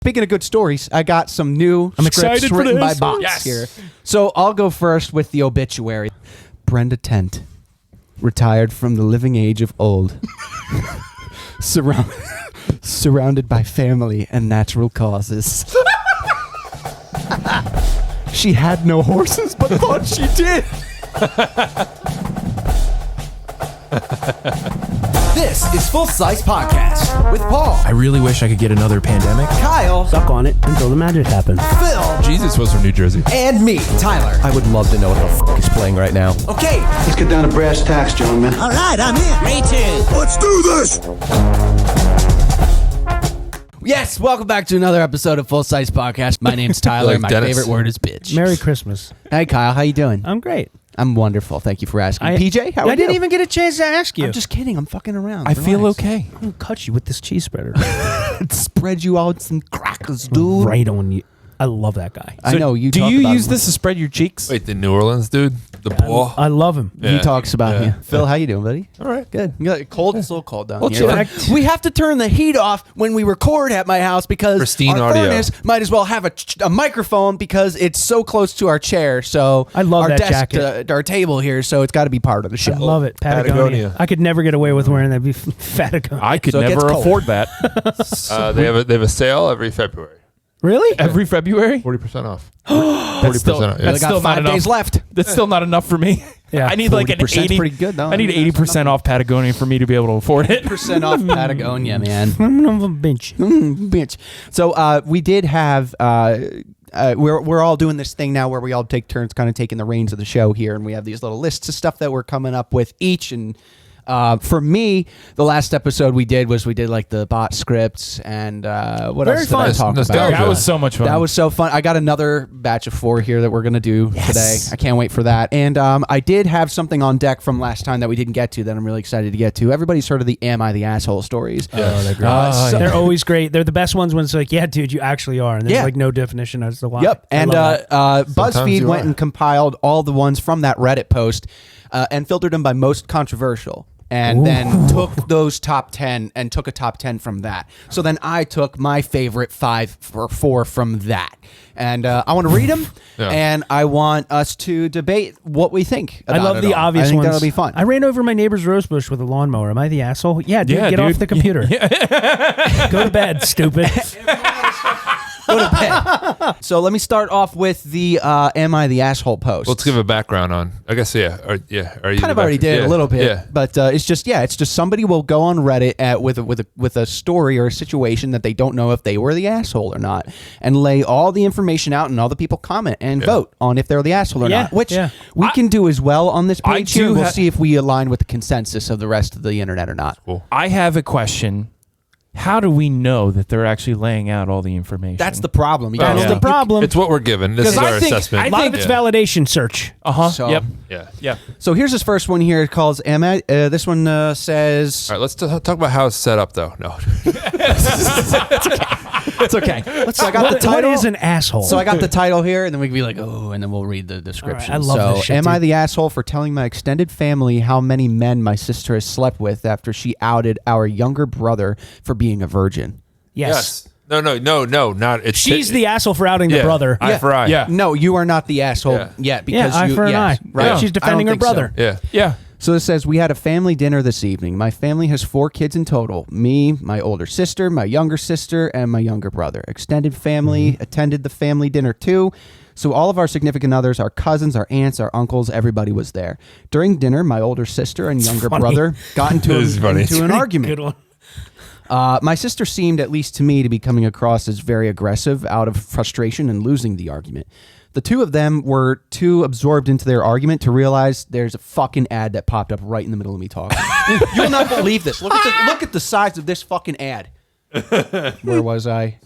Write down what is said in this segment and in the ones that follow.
Speaking of good stories, I got some new scripts written by bots here. So I'll go first with the obituary. Brenda Tent, retired from the living age of old, surrounded by family and natural causes. She had no horses, but thought she did. This is Full Size Podcast with Paul. I really wish I could get another pandemic. Kyle. Suck on it until the magic happens. Phil. Jesus was from New Jersey. And me, Tyler. I would love to know what the is playing right now. Okay. Let's get down to brass tacks, gentlemen. All right, I'm in. Me too. Let's do this! Yes, welcome back to another episode of Full Size Podcast. My name's Tyler. Like My Dennis. favorite word is bitch. Merry Christmas. Hey, Kyle. How you doing? I'm great. I'm wonderful. Thank you for asking. PJ, how are you? I didn't even get a chance to ask you. I'm just kidding. I'm fucking around. I feel Relax. okay. I'm gonna cut you with this cheese spreader. Spread you out some crackers, dude. Right on you. I love that guy. I know you. Do talk you about use him. this to spread your cheeks? Wait, the New Orleans dude? The ball? I love him. He talks about you. Phil, how you doing, buddy? All right. Good. You got cold? It's a little cold down Well, here. chill. We have to turn the heat off when we record at my house because Pristine our audio. furnace might as well have a microphone because it's so close to our chair. So I love our that desk, jacket. our table here. So it's got to be part of the show. I love it. Patagonia. Patagonia. I could never get away with wearing that. Patagonia. I could So it gets never cold. afford that. They have a sale every February. Really? Every February? 40% off. That's still, 40% off. We that's got still not 5 days enough. left. That's still not enough for me. Yeah. I need like an 40% 's 80. pretty good, though. I need 80% off Patagonia for me to be able to afford it. % off Patagonia, man. I'm on a bench. Bitch. So we did have. We're all doing this thing now where we all take turns kind of taking the reins of the show here, and we have these little lists of stuff that we're coming up with each. And for me, the last episode we did like the bot scripts and what Very else did fun. I talk Nostalgia. about? That was so much fun. That was so fun. I got another batch of 4 here that we're going to do today. I can't wait for that. And I did have something on deck from last time that we didn't get to that I'm really excited to get to. Everybody's heard of the Am I the Asshole stories. Yeah, they're great. So- They're always great. They're the best ones when it's like, yeah, dude, you actually are. And there's Yeah. like no definition as to why. Yep. I And love that. BuzzFeed you went are. and compiled all the ones from that Reddit post and filtered them by most controversial. And then took those top 10 and took a top 10 from that. So then I took my favorite 5 or 4 from that. And I want to read them, Yeah. and I want us to debate what we think I about love it the all. obvious I think ones. that'll be fun. I ran over my neighbor's rose bush with a lawnmower. Am I the asshole? Yeah, dude, Yeah, get off dude. the computer. Go to bed, stupid. So let me start off with the Am I the Asshole post. Let's give a background on. I guess Are you Kind of already did yeah. a little bit, Yeah. but it's just somebody will go on Reddit with a story or a situation that they don't know if they were the asshole or not, and lay all the information out, and all the people comment and vote on if they're the asshole or Yeah, not, which yeah. we can do as well on this I page here. do We'll ha- see if we align with the consensus of the rest of the internet or not. Cool. I have a question. How do we know that they're actually laying out all the information? That's the problem. You That's gotta- the problem. It's what we're given. This is I our think- assessment. a lot of it's validation search. Uh-huh. So- Yep. Yeah. So here's this first one here. It calls Am I? This one says All right, let's talk about how it's set up, though. No. it's okay. So I got the What title. is an asshole? So I got the title here, and then we can be like, oh, and then we'll read the description. I love so, this shit, am I dude. the asshole for telling my extended family how many men my sister has slept with after she outed our younger brother for being a virgin? yes. No, not. It's She's the asshole for outing the yeah, brother. Eye for eye. Yeah. No, you are not the asshole Yeah. yet Yeah, because eye you, for an eye. right? Yeah. She's defending I her don't think brother. Yeah. Yeah. So it says, we had a family dinner this evening. My family has 4 kids in total. Me, my older sister, my younger sister, and my younger brother. Extended family attended the family dinner too. So all of our significant others, our cousins, our aunts, our uncles, everybody was there. During dinner, my older sister and younger funny. brother got into It is funny. an argument. Good one. My sister seemed, at least to me, to be coming across as very aggressive out of frustration and losing the argument. The two of them were too absorbed into their argument to realize there's a fucking ad that popped up right in the middle of me talking. You'll not believe this. Look at the size of this fucking ad. Where was I?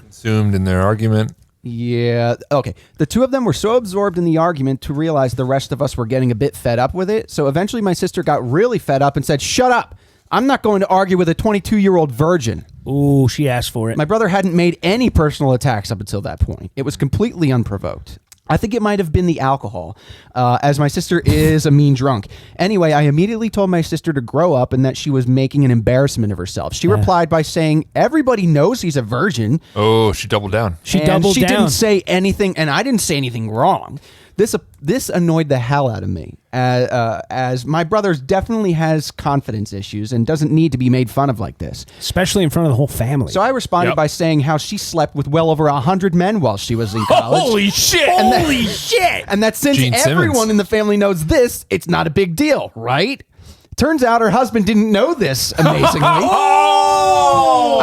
Consumed in their argument. Yeah. Okay. The two of them were so absorbed in the argument to realize the rest of us were getting a bit fed up with it. So eventually my sister got really fed up and said, "Shut up. I'm not going to argue with a 22-year-old virgin." Ooh, she asked for it. My brother hadn't made any personal attacks up until that point. It was completely unprovoked. I think it might have been the alcohol, as my sister is a mean drunk. Anyway, I immediately told my sister to grow up and that she was making an embarrassment of herself. She replied by saying, everybody knows he's a virgin. Oh, she doubled down. She And doubled she down. didn't say anything, and I didn't say anything wrong. This annoyed the hell out of me, as my brother definitely has confidence issues and doesn't need to be made fun of like this. Especially in front of the whole family. So I responded by saying how she slept with well over 100 men while she was in college. Holy shit! Holy shit! And that since Gene everyone Simmons. in the family knows this, it's not a big deal, right? Turns out her husband didn't know this, amazingly.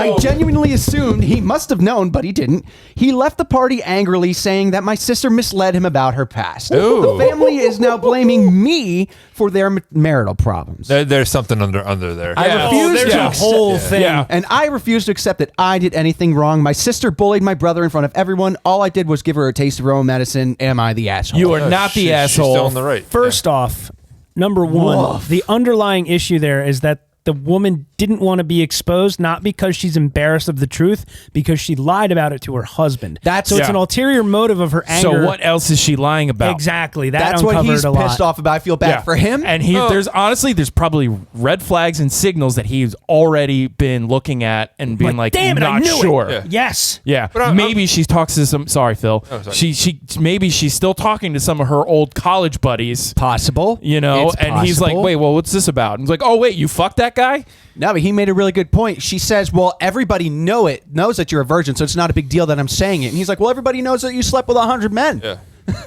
I genuinely assumed he must have known, but he didn't. He left the party angrily, saying that my sister misled him about her past. Ooh. The family is now blaming me for their marital problems. There's something under there. I refuse there's to a accept whole it. thing. Yeah. And I refuse to accept that I did anything wrong. My sister bullied my brother in front of everyone. All I did was give her a taste of her own medicine. Am I the asshole? You are not the She's asshole. still in the right. First off, number one, Woof. the underlying issue there is that the woman didn't want to be exposed, not because she's embarrassed of the truth, because she lied about it to her husband. That's- so it's Yeah. an ulterior motive of her anger. So what else is she lying about? Exactly. That That's what uncovered he's a lot. pissed off about. I feel bad for him. And there's probably red flags and signals that he's already been looking at and being like, damn it, not I knew sure. it. Yes. Yeah, But maybe she talks to some. Sorry, Phil. sorry. Maybe she's still talking to some of her old college buddies. Possible. You know, It's and he's like, possible. "Wait, well, what's this about?" And he's like, "Oh, wait, you fucked that guy." No, but he made a really good point. She says, well, everybody knows that you're a virgin, so it's not a big deal that I'm saying it. And he's like, well, everybody knows that you slept with 100 men. Yeah.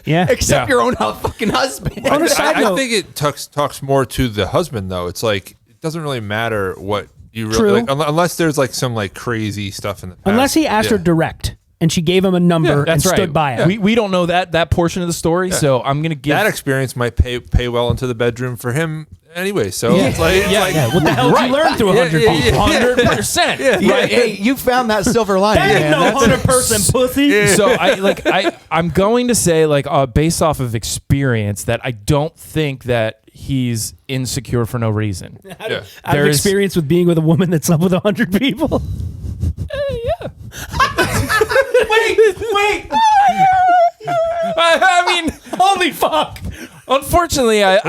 Yeah. Except Yeah. your own fucking husband. On a side I note- think it talks more to the husband though. It's like it doesn't really matter what you really True. like, unless there's like some like crazy stuff in the past. Unless he asked her Yeah. direct and she gave him a number and That's right. stood by it. We don't know that portion of the story, so I'm gonna give That experience might pay well into the bedroom for him anyway. So it's like, What the hell did you learn through 100 people? 100%. Yeah, hey, you found that silver lining. That ain't man. no 100% pussy. So I'm going to say based off of experience that I don't think that he's insecure for no reason. yeah. Out of There's- experience with being with a woman that slept with 100 people. Yeah. Wait. I mean, Holy fuck. unfortunately, I've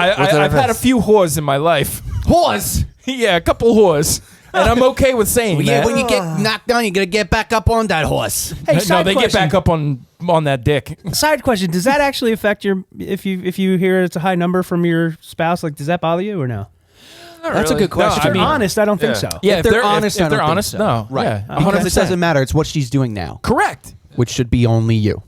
had a few whores in my life. Horse. Yeah, a couple whores. And I'm okay with saying that. when you get knocked down, you got to get back up on that horse. Hey, No, side they question. get back up on that dick. Side question: does that actually affect your if you hear it's a high number from your spouse? Like, does that bother you or no? That's a good question. If they're I mean- honest, I don't think so. Yeah, If they're honest, I if they're don't think honest, so. no. Right. Yeah, Because it 100%. doesn't matter. It's what she's doing now, Correct. which should be only you.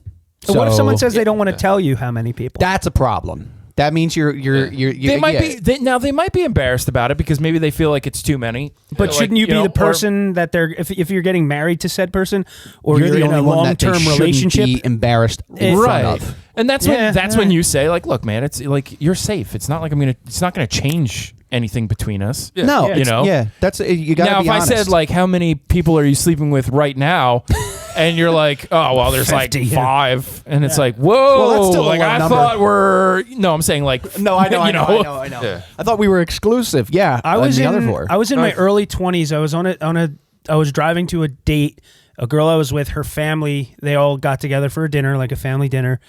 So what if So- someone says they don't want to tell you how many people? That's a problem. That means you're They might be they might be embarrassed about it because maybe they feel like it's too many. But shouldn't you be know, the person that they're if you're getting married to said person or You're you're, the in only a one that they long-term shouldn't relationship? be embarrassed in right? front of. And that's Yeah, when that's yeah. when you say like, look, man, it's like you're safe. It's not like it's not gonna change anything between us. No, You it's- know? yeah, that's you got Now, to if be honest. I said like, how many people are you sleeping with right now? And you're like, oh well, there's 50, like yeah. 5, and it's like, whoa, Well, that's still a like low I number. thought no, I'm saying like, no, I know, you I know. Yeah. I thought we were exclusive. Yeah, I was the in other four. I was in my early 20s. I was I was driving to a date. A girl I was with, her family, they all got together for a dinner, like a family dinner.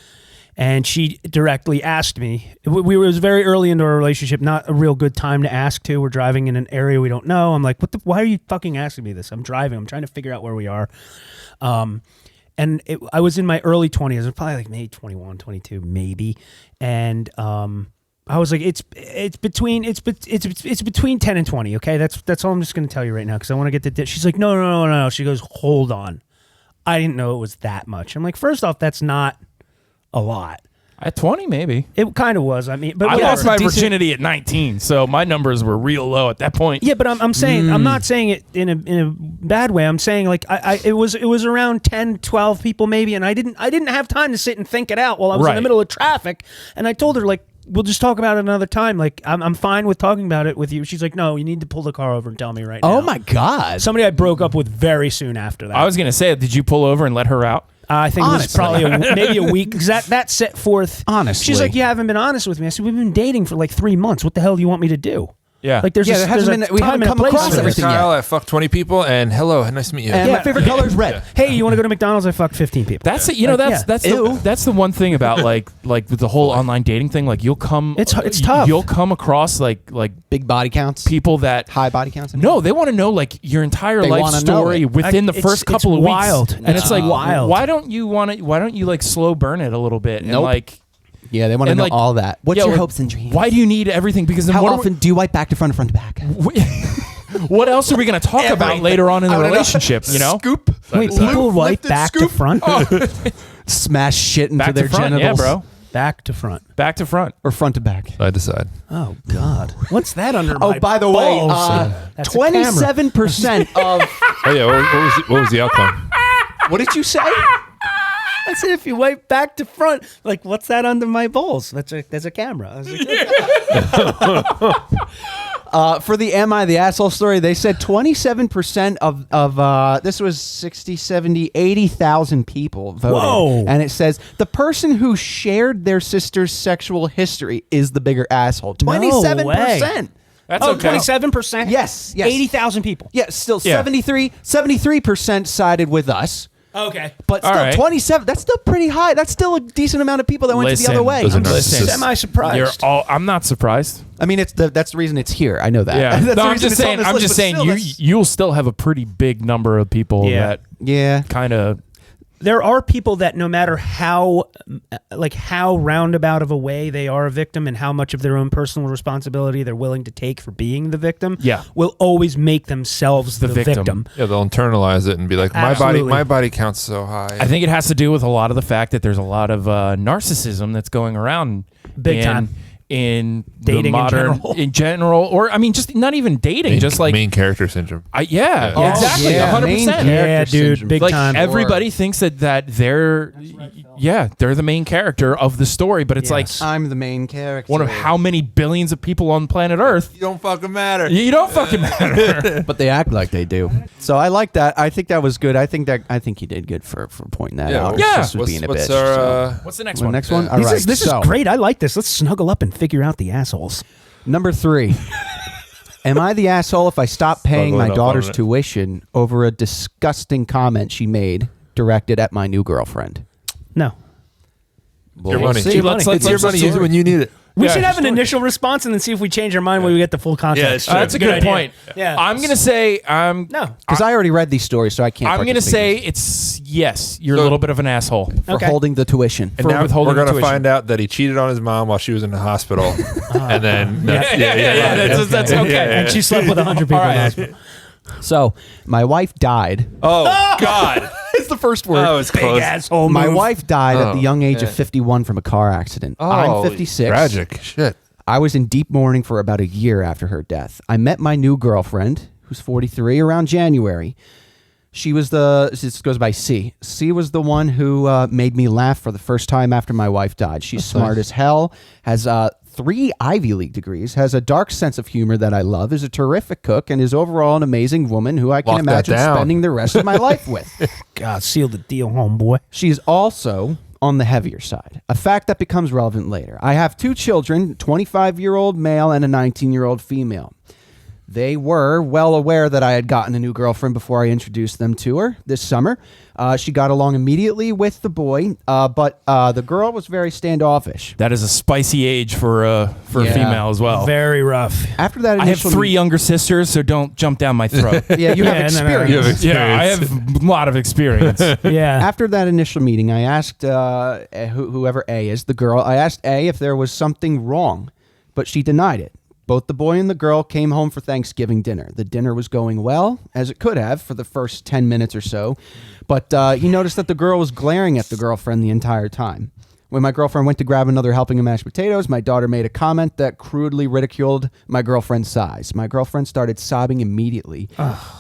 And she directly asked me. We was very early into our relationship, not a real good time to ask to. We're driving in an area we don't know. I'm like, why are you fucking asking me this? I'm driving. I'm trying to figure out where we are. I was in my early 20s. I was probably like maybe 21, 22, maybe. And I was like, it's between 10 and 20. Okay, that's all I'm just gonna tell you right now because I want to get the. She's like, no. She goes, hold on. I didn't know it was that much. I'm like, first off, that's not a lot. at 20 maybe. It kind of was. I mean, but I yeah, lost it's a my decent- virginity at 19, so my numbers were real low at that point. Yeah, but I'm saying I'm not saying it in a bad way. I'm saying like it was around 10, 12 people maybe, and I didn't have time to sit and think it out while I was in the Right. middle of traffic. And I told her like, we'll just talk about it another time. Like I'm fine with talking about it with you. She's like, no, you need to pull the car over and tell me right now. Oh my God. Somebody I broke up with very soon after that. I was gonna say, did you pull over and let her out? I think Honestly. it was probably maybe a week because that set forth. Honestly. she's like, you haven't been honest with me. I said, we've been dating for like 3 months. What the hell do you want me to do? Yeah. Like there's Yeah, a, there hasn't there's been- a we time haven't and a come place across for this. everything yet. Kyle, I fucked 20 people, and hello, nice to meet you. And my favorite color is red. Hey, you want to go to McDonald's? I fucked 15 people. That's it. You know, Like, that's the one thing about like with the whole online dating thing. Like you'll come, It's tough. You'll come across like Big body counts. people that High body counts. I mean. no, they want to know like your entire They life wanna know story it. within the It's- first couple it's of wild. weeks, and it's like wild. Why don't you like slow burn it a little bit and Nope. like. Yeah, they want to And, know like, all that. What's yeah, your like, hopes and dreams? Why do you need everything? Because then How what often do you wipe back to front or front to back? what else are we going to talk about later on in the relationship? You know, Scoop. Wait, people wipe back to front? Smash shit into back their to front, genitals. yeah, bro, Back to front. back to front. Or front to back. I decide. Oh, God. What's that under Oh, my by the way, balls? That's a camera. 27% of. Oh yeah, what was the outcome? What did you say? I said if you wipe back to front, like, what's that under my balls? There's a camera. I was like, For the Am I the Asshole story, they said 27% of this was 60, 70, 80,000 people voted. Whoa. And it says the person who shared their sister's sexual history is the bigger asshole. 27%. That's oh, okay. 27%? Yes. 80,000 people. Yeah, still Yeah. 73% sided with us. Okay. But All still, right. 27. That's still pretty high. That's still a decent amount of people that went to the other way. Those are Listen. narcissists. Semi-surprised. I'm not surprised. I mean, that's the reason it's here. I know that. Yeah, That's no, the I'm reason just it's on saying. this I'm list, just but saying. still, that's- You'll still have a pretty big number of people Yeah. that Yeah. kind of. There are people that no matter how roundabout of a way they are a victim and how much of their own personal responsibility they're willing to take for being the victim, Yeah. will always make themselves the victim. Yeah, they'll internalize it and be like, Absolutely. my body counts so high. I think it has to do with a lot of the fact that there's a lot of narcissism that's going around Big time. in Dating the in modern general. or I mean just not even dating, just like main character syndrome. exactly, yeah, 100%. main character Yeah, dude, syndrome. big Like time. everybody thinks that they're they're the main character of the story, but it's Yes. I'm the main character. like one of how many billions of people on planet Earth. You don't fucking matter. You don't fucking matter. But they act like they do. So I like that. I think that was good. I think he did good for pointing that out. Yeah. Just was being a bitch. Our, so. What's the next Well, one? next one. All This right. is so, great. I like this. Let's snuggle up and figure out the assholes. Number 3. Am I the asshole if I stop paying Snuggling my up daughter's on it. tuition over a disgusting comment she made directed at my new girlfriend? No. Your money. see. Let's It's your money. Use it when you need it. We Yeah, should have an sure. initial response and then see if we change our mind when we get the full context. That's a good idea. point. Yeah. I'm gonna say No. Because I already read these stories, so I can't. I'm gonna participate say it's yes. You're a So- little bit of an asshole. for Okay. holding the tuition. And For now withholding we're gonna tuition. find out that he cheated on his mom while she was in the hospital, and then That's okay. And she slept with 100 people. All in the right. hospital. So my wife died. Oh God, It's the first word. that was close. Asshole My move. wife died at the Oh, young age yeah. of 51 from a car accident. Oh, I'm 56. Tragic shit. I was in deep mourning for about a year after her death. I met my new girlfriend, who's 43, around January. She was this goes by C. C was the one who made me laugh for the first time after my wife died. She's smart as hell, has 3 Ivy League degrees, has a dark sense of humor that I love, is a terrific cook, and is overall an amazing woman who I can Lock that imagine down. spending the rest of my life with. God, seal the deal, homeboy. She's also on the heavier side, a fact that becomes relevant later. I have 2 children, 25-year-old male and a 19-year-old female. They were well aware that I had gotten a new girlfriend before I introduced them to her this summer. She got along immediately with the boy, but the girl was very standoffish. That is a spicy age for a Yeah. female as well. Very rough. After that I have initial 3 younger sisters, so don't jump down my throat. Yeah, you have Yeah, no, no, no. experience. You have experience. Yeah, I have a lot of experience. Yeah. After that initial meeting, I asked whoever A is, the girl, I asked A if there was something wrong, but she denied it. Both the boy and the girl came home for Thanksgiving dinner. The dinner was going well, as it could have for the first 10 minutes or so, but he noticed that the girl was glaring at the girlfriend the entire time. When my girlfriend went to grab another helping of mashed potatoes, my daughter made a comment that crudely ridiculed my girlfriend's size. My girlfriend started sobbing immediately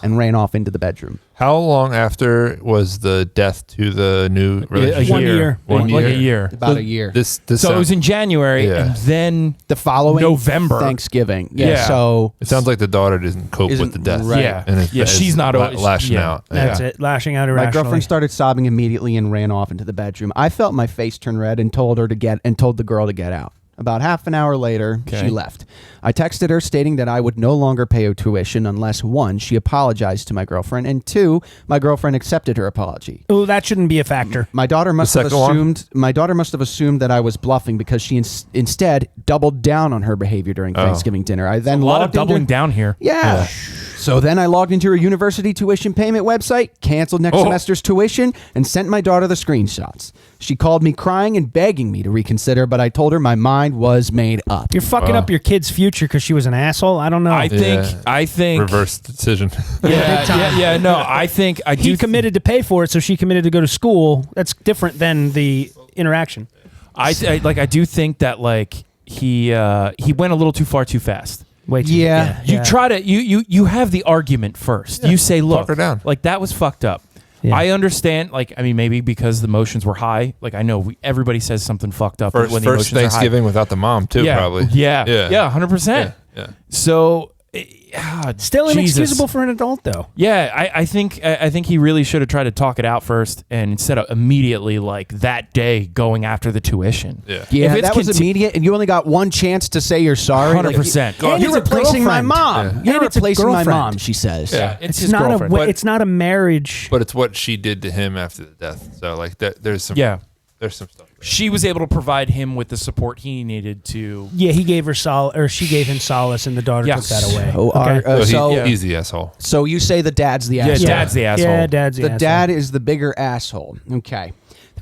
and ran off into the bedroom. How long after was the death to the new relationship? 1 year. One Like year. a year. About a year. This So it was in January, Yeah. and then The following November. Thanksgiving. Yeah. Yeah. So It sounds like the daughter doesn't cope Isn't- with the death. right. Yeah. And Yeah, she's not always- lashing yeah. out. That's it. Lashing out my irrationally. girlfriend started sobbing immediately and ran off into the bedroom. I felt my face turn red and told the girl to get out. About half an hour later, she left. I texted her stating that I would no longer pay her tuition unless 1, she apologized to my girlfriend, and 2, my girlfriend accepted her apology. Oh, that shouldn't be a factor. My daughter must have assumed that I was bluffing because she instead doubled down on her behavior during Thanksgiving dinner. I then A lot of logged doubling into, down here. Yeah. So then I logged into her university tuition payment website, canceled next semester's tuition, and sent my daughter the screenshots. She called me crying and begging me to reconsider, but I told her my mind was made up. You're fucking up your kid's future because she was an asshole. I don't know. I think reverse decision. No, I think he committed to pay for it, so she committed to go to school. That's different than the interaction. I do think that like he went a little too far too fast. Way too. Yeah. You try to you have the argument first. You say, look, her down. like that was fucked up. Yeah. I understand. Like, I mean, maybe because the emotions were high. Like, I know everybody says something fucked up when the emotions First Thanksgiving without the mom too, probably. Yeah, 100%. Yeah. So, Still Jesus. inexcusable for an adult, though. Yeah, I think he really should have tried to talk it out first, and instead of immediately like that day going after the tuition. Yeah. Yeah, If it's that was immediate, and you only got one chance to say you're sorry. 100%. Like, you're it's a replacing my girlfriend. mom. Yeah. You're And it's a replacing my girlfriend. mom, she says. Yeah. It's It's his not girlfriend. it's not a marriage. But it's what she did to him after the death. So like there's some stuff. She was able to provide him with the support he needed to. Yeah, he gave her she gave him solace, and the daughter took that away. He's the asshole. So you say the dad's the Yeah, asshole. dad's the asshole. Yeah, dad's the The asshole. dad is the bigger asshole. Okay.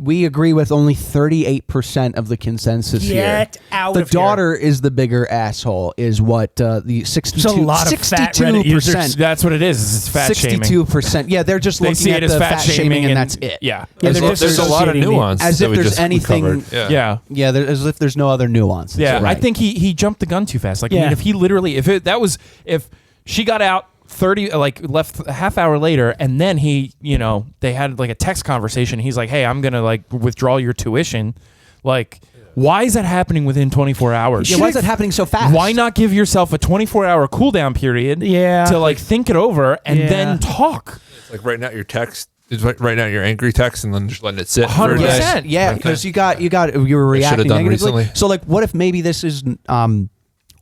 We agree with only 38% of the consensus here. Get out the of here. daughter is the bigger asshole, is what the 62%. There's a lot of fat Reddit users. That's what it is. It's fat shaming. 62%. Yeah, they're just They looking see at it as the fat shaming, and that's it. Yeah. Yeah, There's, they're just there's a lot of associating me. nuance. As that if we there's just anything. covered. Yeah. Yeah, as if there's no other nuance. Yeah, Right. I think he jumped the gun too fast. Like, I mean, Yeah. if he literally, if she got out 30, like left a half hour later, and then they had like a text conversation. He's like, hey, I'm going to like withdraw your tuition. Like, why is that happening within 24 hours? Yeah, why is that happening so fast? Why not give yourself a 24-hour cool down period to like think it over and then talk? It's like writing out your text. Writing out your angry text and then just letting it sit. 100%. Yeah, because you were reacting done negatively. recently. So like, what if maybe this is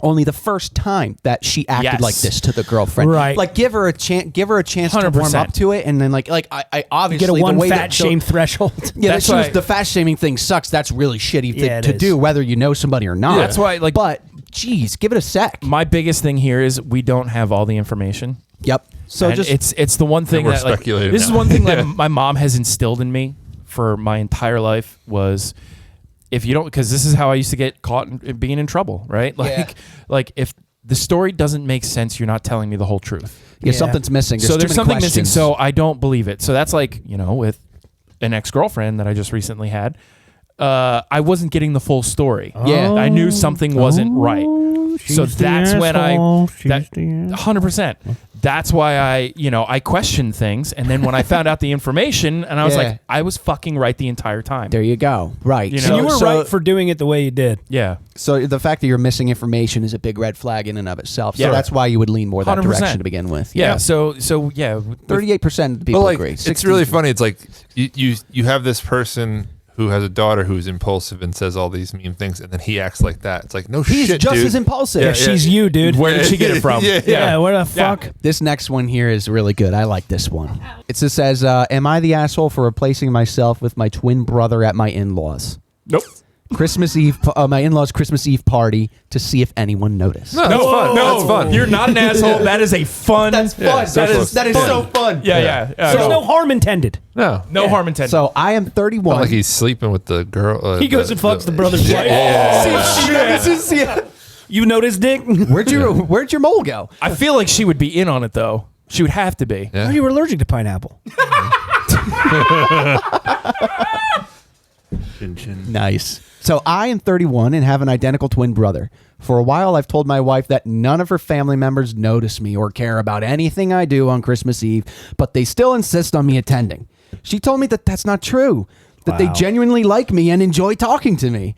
only the first time that she acted like this to the girlfriend? Right. Like, give her a chance to 100%. warm up to it, and then I obviously Get a the one way fat that- shame threshold. Yeah, That's that's why- the fat shaming thing sucks. That's really shitty Yeah, it to is. do, whether you know somebody or not. That's why, like- but geez, give it a sec. My biggest thing here is we don't have all the information. Yep. So And just it's the one thing we're that like, speculating this is now. one thing that my mom has instilled in me for my entire life was if you don't, because this is how I used to get caught in being in trouble, right? Like if the story doesn't make sense, you're not telling me the whole truth. yeah, something's missing. So there's too many something missing. questions. So I don't believe it. So that's like, with an ex-girlfriend that I just recently had. I wasn't getting the full story. Yeah. I knew something wasn't right. So that's when I 100%. That's why I questioned things, and then when I found out the information, and I was Yeah. like, I was fucking right the entire time. there you go. Right. You know? So, You were so- right for doing it the way you did. Yeah. So the fact that you're missing information is a big red flag in and of itself. So Yeah. that's why you would lean more that 100%. direction to begin with. Yeah. So yeah. 38% of the people But like, agree. it's really funny. It's like you have this person who has a daughter who's impulsive and says all these mean things, and then he acts like that. It's like, no He's shit, just dude. as impulsive. Yeah, She's you, dude. Where did she get it from? Yeah, what the fuck? This next one here is really good. I like this one. It just says, am I the asshole for replacing myself with my twin brother at my in-laws? Nope. Christmas Eve, my in-laws' Christmas Eve party to see if anyone noticed. No, that's fun. No, That's fun. You're not an asshole. That is a fun. That's fun. Yeah, that is so fun. Yeah. There's no harm intended. No. No harm intended. So I am 31. Not like he's sleeping with the girl. He goes and fucks the brother's wife. You notice, Dick? Where'd your mole go? I feel like she would be in on it though. She would have to be. Yeah. Oh, you were allergic to pineapple. Nice. So I am 31 and have an identical twin brother. For a while, I've told my wife that none of her family members notice me or care about anything I do on Christmas Eve, but they still insist on me attending. She told me that that's not true, that they Wow. genuinely like me and enjoy talking to me.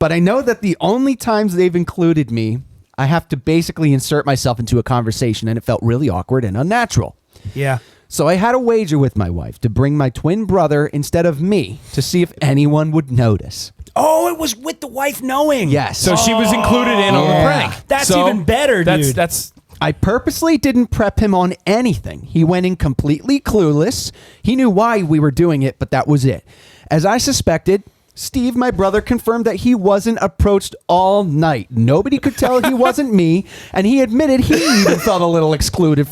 But I know that the only times they've included me, I have to basically insert myself into a conversation, and it felt really awkward and unnatural. Yeah. So I had a wager with my wife to bring my twin brother instead of me to see if anyone would notice. Oh, it was with the wife knowing. Yes. So she was included in on the prank. That's So even better, dude. That's I purposely didn't prep him on anything. He went in completely clueless. He knew why we were doing it, but that was it. As I suspected, Steve, my brother, confirmed that he wasn't approached all night. Nobody could tell he wasn't me, and he admitted he even felt a little excluded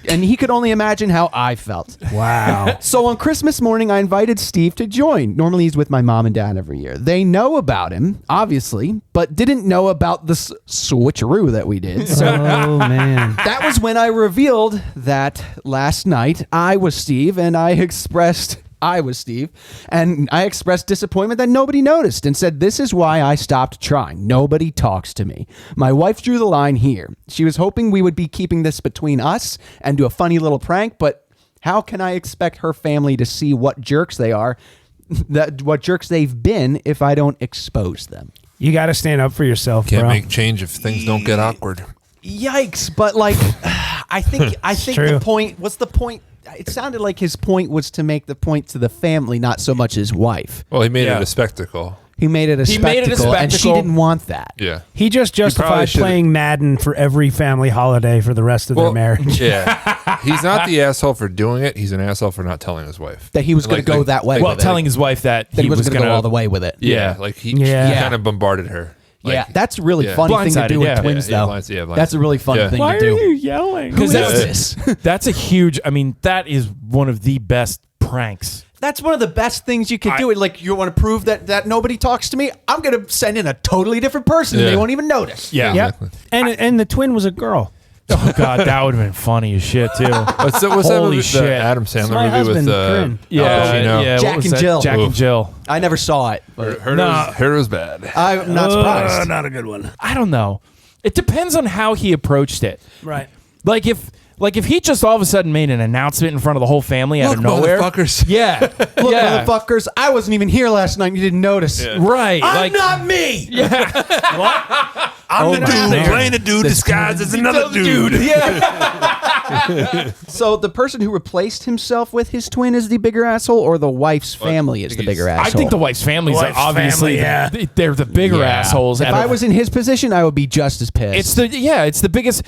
and he could only imagine how I felt. Wow. So on Christmas morning, I invited Steve to join. Normally he's with my mom and dad every year. They know about him, obviously, but didn't know about the switcheroo that we did. So Oh, man. that was when I revealed that last night I was Steve, and I expressed disappointment that nobody noticed and said, this is why I stopped trying. Nobody talks to me. My wife drew the line here. She was hoping we would be keeping this between us and do a funny little prank, but how can I expect her family to see what jerks they are, what jerks they've been if I don't expose them? You got to stand up for yourself, Can't bro. make change if things don't get awkward. Yikes. But like, I think true. the point, what's the point? It sounded like his point was to make the point to the family, not so much his wife. Well, he made Yeah. it a spectacle. He made it a spectacle, and she spectacle. didn't want that. Yeah. He just probably justified should've- playing Madden for every family holiday for the rest of their marriage. Yeah. He's not the asshole for doing it. He's an asshole for not telling his wife. That he was going to go that way. well, with it. telling his wife that that he was going to go all the way with it. Yeah. Like he Yeah. kind of bombarded her. Like, Yeah, that's a really yeah. funny thing to Blindsided, do with yeah. twins, Yeah, though. blindsided. That's a really funny Yeah. thing Why to do. are you yelling? Who Because is this? that's a huge. I mean, that is one of the best pranks. That's one of the best things you could do. Like, you want to prove that nobody talks to me? I'm going to send in a totally different person. Yeah. They won't even notice. Yeah. Yep. And the twin was a girl. Oh God, that would have been funny as shit too. What's that Holy movie? shit. The Adam my Sandler movie husband, with Corinne. Yeah, Al Pacino? yeah. what Jack was and that? Jill. Jack and Jill. I never saw it, but Heard it was bad. I'm not surprised. Not a good one. I don't know. It depends on how he approached it. Right. Like if he just all of a sudden made an announcement in front of the whole family out of Look, nowhere. motherfuckers. Yeah. Look, yeah. motherfuckers, I wasn't even here last night. You didn't notice. Right. like, not me. I'm the dude playing a dude disguised as another dude. Yeah. So the person who replaced himself with his twin is the bigger asshole, or the wife's family is the bigger asshole? I think the wife's families are Wife's obviously family, they're the bigger Yeah. assholes. If I was in his position, I would be just as pissed. it's the biggest.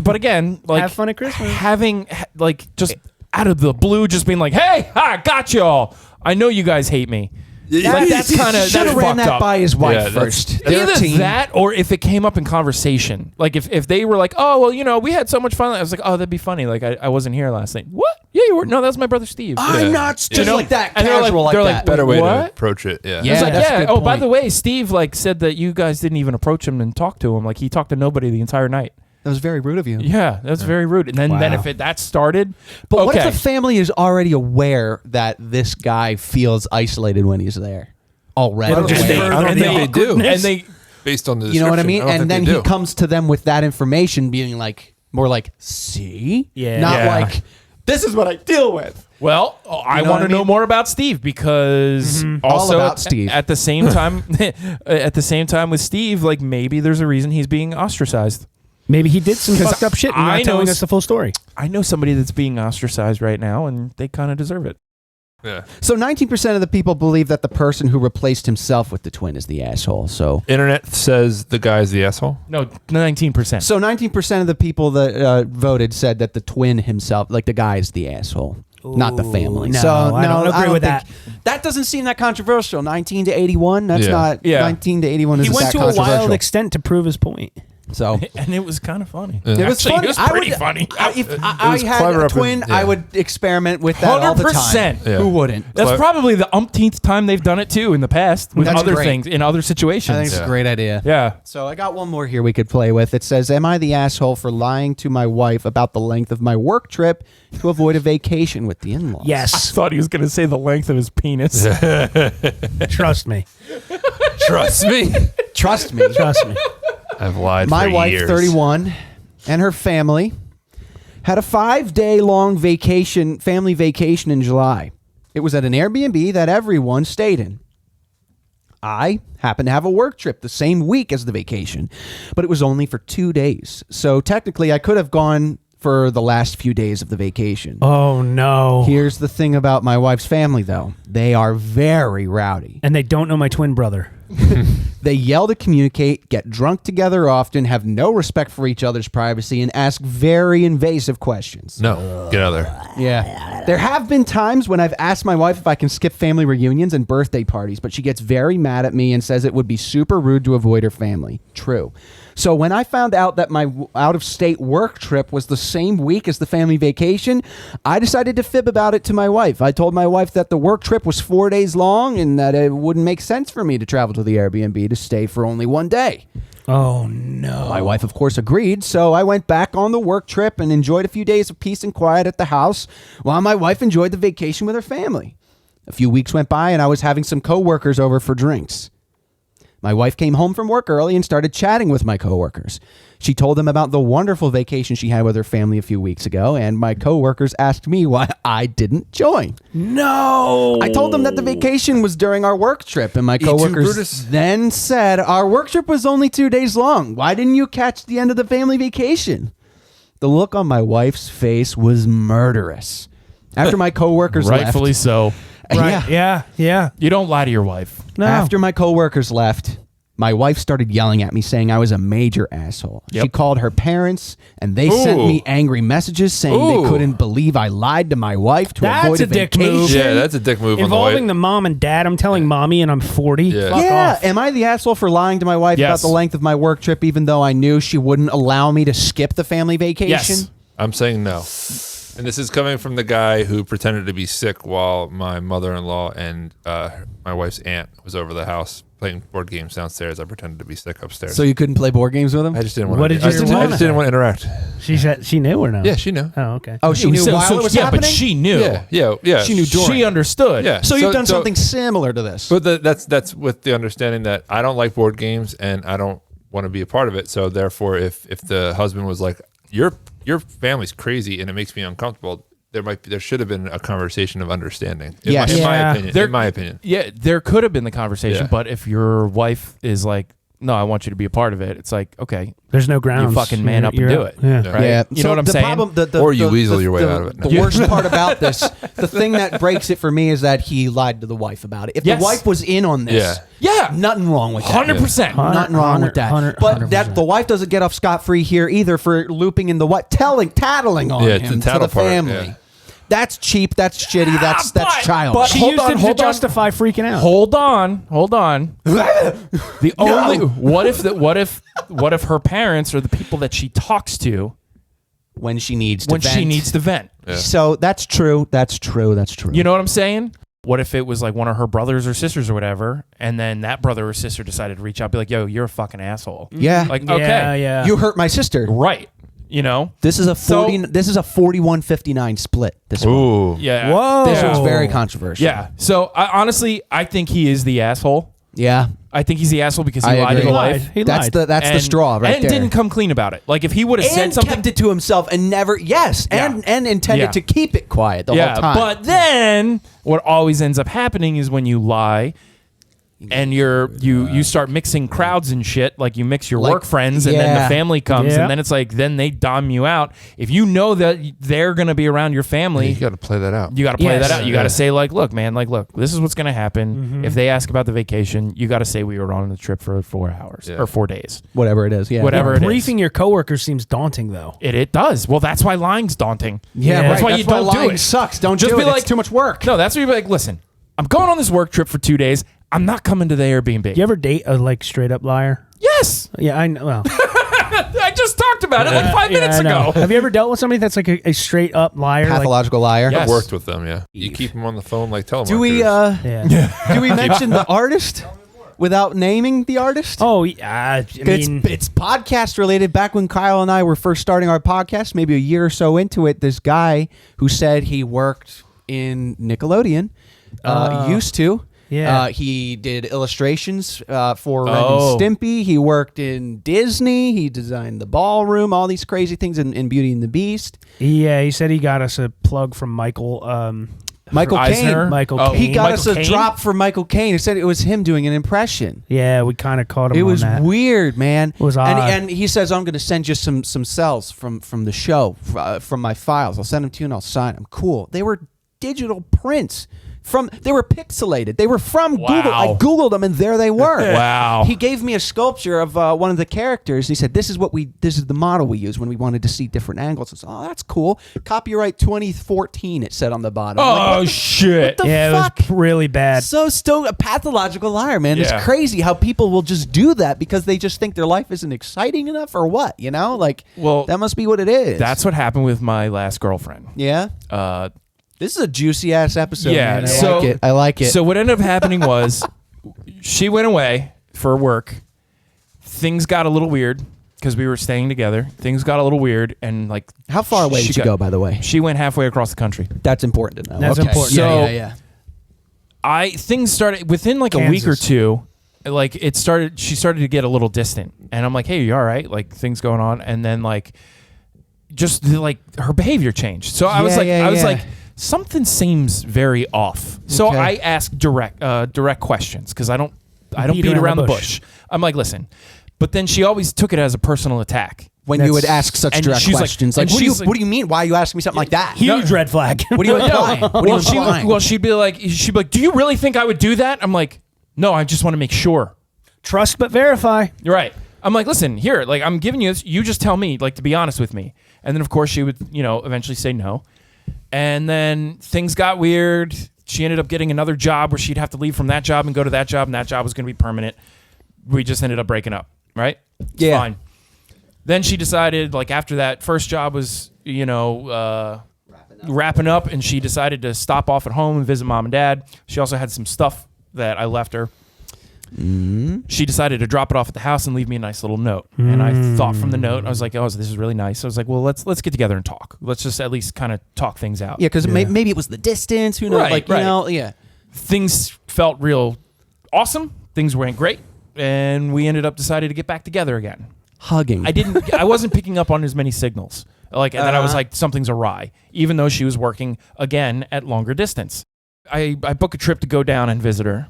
But again, like Have fun at Christmas. having like just out of the blue, just being like, "Hey, I got y'all. I know you guys hate me." Like, that's kind of should that's have ran fucked that up. by his wife Yeah, that's- first. They're a Either team. that, or if it came up in conversation, like if they were like, "Oh, well, we had so much fun," I was like, "Oh, that'd be funny." Like I wasn't here last night. What? Yeah, you were. No, that was my brother Steve. I'm Yeah. not just You know? like that. And they're Casual like- they're like like, that. Better way to What? approach it. Yeah. Yeah. It's like, that's a yeah. good Oh, by point. the way, Steve said that you guys didn't even approach him and talk to him. Like he talked to nobody the entire night. That was very rude of you. Yeah, that's very rude. And then Wow. if that started, But what okay. if the family is already aware that this guy feels isolated when he's there? Already. I don't think they do. And they Based on the You know what I mean? description, don't And then think they he do. comes to them with that information being like, more like, see? Yeah. Not Yeah. like, this is what I deal with. Well, I know want what to I know mean? more about Steve because also All about Steve. at the same time, with Steve, like maybe there's a reason he's being ostracized. Maybe he did some fucked up shit and I not telling know us the full story. I know somebody that's being ostracized right now, and they kind of deserve it. Yeah. So 19% of the people believe that the person who replaced himself with the twin is the asshole. So Internet says the guy's the asshole. No, 19%. So 19% of the people that voted said that the twin himself, like the guy, is the asshole, not the family. no, so I don't agree with think- That doesn't seem that controversial. 19 to 81. That's Yeah. not. Yeah. 19 to 81 He isn't went that to a controversial. wild extent to prove his point. So and it was kind of funny. it was Actually, funny. It was I pretty would- funny. If I was had clever a up in- twin, yeah. I would experiment with that all the time. 100%. Yeah. Who wouldn't? That's Clever. probably the umpteenth time they've done it too in the past with That's other great. things in other situations. I think it's a great idea. yeah. So I got one more here we could play with. It says, am I the asshole for lying to my wife about the length of my work trip to avoid a vacation with the in-laws? I Yes. thought he was going to say the length of his penis. Trust me. Trust me. Trust me. Trust me. I've lied My for wife, years. 31, and her family had a 5-day-long family vacation in July. It was at an Airbnb that everyone stayed in. I happened to have a work trip the same week as the vacation, but it was only for 2 days. So technically, I could have gone for the last few days of the vacation. Oh, no. Here's the thing about my wife's family, though. They are very rowdy. And they don't know my twin brother. They yell to communicate, get drunk together often, have no respect for each other's privacy, and ask very invasive questions. No, get out of there. Yeah. There have been times when I've asked my wife if I can skip family reunions and birthday parties, but she gets very mad at me and says it would be super rude to avoid her family. True. So when I found out that my out-of-state work trip was the same week as the family vacation, I decided to fib about it to my wife. I told my wife that the work trip was 4 days long and that it wouldn't make sense for me to travel to the Airbnb to stay for only 1 day. Oh, no. My wife, of course, agreed, so I went back on the work trip and enjoyed a few days of peace and quiet at the house while my wife enjoyed the vacation with her family. A few weeks went by and I was having some coworkers over for drinks. My wife came home from work early and started chatting with my coworkers. She told them about the wonderful vacation she had with her family a few weeks ago, and my coworkers asked me why I didn't join. No. I told them that the vacation was during our work trip, and my coworkers Brutus. then said, our work trip was only 2 days long. Why didn't you catch the end of the family vacation? The look on my wife's face was murderous. After my coworkers Rightfully left, so. Right. Yeah. You don't lie to your wife. No. After my coworkers left, my wife started yelling at me saying I was a major asshole. Yep. She called her parents and they sent Ooh. me angry messages saying Ooh. they couldn't believe I lied to my wife to That's avoid a dick move. vacation. Yeah, that's a dick move Involving on the mom and dad. I'm telling mommy and I'm 40. Yeah. Fuck Yeah, off. am I the asshole for lying to my wife Yes. about the length of my work trip even though I knew she wouldn't allow me to skip the family vacation? Yes. I'm saying no. And this is coming from the guy who pretended to be sick while my mother-in-law and my wife's aunt was over the house playing board games downstairs. I pretended to be sick upstairs. So you couldn't play board games with him? I just didn't want What to. did I your just mom didn't want to interact. She said she knew or no? Yeah, she knew. Oh, okay. Oh, she knew while it was yeah, happening? but she knew. Yeah. She knew during. She understood. Yeah. So you've done something similar to this. But that's with the understanding that I don't like board games and I don't want to be a part of it. So therefore, if the husband was like, your family's crazy and it makes me uncomfortable, there should have been a conversation of understanding. In Yes. my Yeah. opinion. In my opinion. Yeah, there could have been the conversation, Yeah. but if your wife is like, no, I want you to be a part of it, it's like, okay, There's no grounds. you fucking man up and You're do out. it. Yeah. Right? Yeah, You know what I'm the saying? Problem, Or you weasel your way out of it. The worst part about this, the thing that breaks it for me is that he lied to the wife about it. If Yes. the wife was in on this, Yeah. nothing wrong with that. 100%. Nothing wrong with that. 100%. But that the wife doesn't get off scot-free here either for looping in the what, tattling on Yeah, it's the him to tattle the part, family. yeah. That's cheap. That's shitty. That's but childish. She Hold used on, it to hold on. justify freaking out. Hold on. The only what if her parents are the people that she talks to when she needs to when vent. she needs to vent? Yeah. So that's true. That's true. That's true. You know what I'm saying? What if it was like one of her brothers or sisters or whatever, and then that brother or sister decided to reach out, be like, "Yo, you're a fucking asshole." Yeah. Like, Yeah, okay, yeah. You hurt my sister. right? You know, This is a So- 40. This is a 41-59 split. This one. Ooh. yeah. Whoa. This Yeah. was very controversial. Yeah. So honestly, I think he is the asshole. Yeah. I think he's the asshole because he I lied to agree. the He wife. lied. He That's lied. the and, straw right and there. didn't come clean about it. Like if he would have said and something, kept it to himself and never and intended Yeah. to keep it quiet the whole time. But then what always ends up happening is when you lie and you start mixing crowds and shit, like you mix your Like, work friends and then yeah. the family comes Yeah. and then it's like then they dom you out. If you know that they're gonna be around your family, You got to play that out. you got to play Yes. that out. You got to say like, look, man, like, look, this is what's going to happen. Mm-hmm. If they ask about the vacation, you got to say we were on the trip for 4 hours Yeah. or 4 days. whatever it is. Yeah. Whatever it is. Briefing your coworkers seems daunting, though. It does. Well, that's why lying's daunting. Yeah. Yeah. Right. That's why you don't do lying it. sucks. Don't Just do be it. like, It's too much work. No, that's where you're like, listen, I'm going on this work trip for 2 days. I'm not coming to the Airbnb. You ever date a like straight up liar? Yes. Yeah, I know. Well, I just talked about it like 5 yeah, minutes I know. ago. Have you ever dealt with somebody that's like a straight up liar? Like, Pathological liar. Yes. I've worked with them, yeah. You keep them on the phone like telemarketers. Do we yeah. do we mention the artist without naming the artist? Oh, yeah. I mean, It's podcast related. Back when Kyle and I were first starting our podcast, maybe a year or so into it, this guy who said he worked in Nickelodeon used to. Yeah. He did illustrations for Ren Oh. and Stimpy. He worked in Disney. He designed the ballroom, all these crazy things in Beauty and the Beast. yeah, he said he got us a plug from Michael. Michael Eisner? Caine. Michael Oh, Caine. He got Michael us a Caine? drop for Michael Caine. He said it was him doing an impression. Yeah, we kind of caught him It on was that. weird, man. It was odd. And he says, I'm going to send you some cells from the show, from my files. I'll send them to you and I'll sign them. Cool. They were digital prints. They were pixelated. They were from Wow. Google. I Googled them and there they were. Wow. He gave me a sculpture of one of the characters. He said, this is the model we use when we wanted to see different angles. I said, oh, that's cool. Copyright 2014, it said on the bottom. I'm like, Oh, shit. the Yeah, fuck? it was really bad. So still a pathological liar, man. Yeah. It's crazy how people will just do that because they just think their life isn't exciting enough or what, you know? Like, Well, that must be what it is. That's what happened with my last girlfriend. Yeah? This is a juicy ass episode, Yeah, man. so- I like it. So what ended up happening was she went away for work. Things got a little weird because we were staying together. Things got a little weird, and like, How far away did you go, by the way? She went halfway across the country. That's important to know. That's Okay. important. So- yeah. Things started within like a week or Kansas. two. Like she started to get a little distant, and I'm like, hey, you all right? Like things going on, and then like, just like her behavior changed. So I was like, something seems very off. So Okay. I asked direct questions because I don't beat around the bush. I'm like, listen, but then she always took it as a personal attack. When you would ask such and direct she's like- questions, and what she's like- do you mean? Why are you asking me something like that? Huge red flag. What are you implying? What are you implying? Well, she'd be like, do you really think I would do that? I'm like, no, I just want to make sure. Trust but verify. You're right. I'm like, listen, here, like I'm giving you this. You just tell me, like, to be honest with me. And then of course she would, eventually say no. And then things got weird. She ended up getting another job where she'd have to leave from that job and go to that job, and that job was going to be permanent. We just ended up breaking up, right? It's Yeah. fine. Then she decided, like, after that first job was, wrapping up, and she decided to stop off at home and visit mom and dad. She also had some stuff that I left her. She decided to drop it off at the house and leave me a nice little note. And I thought from the note, I was like, oh, this is really nice. I was like, well, let's get together and talk. Let's just at least kind of talk things out. Yeah, because maybe it was the distance. Who knows? Right, right. Yeah. Things felt real awesome. Things went great. And we ended up deciding to get back together again. Hugging. I wasn't picking up on as many signals. Like, and then I was like, something's awry, even though she was working again at longer distance. I book a trip to go down and visit her.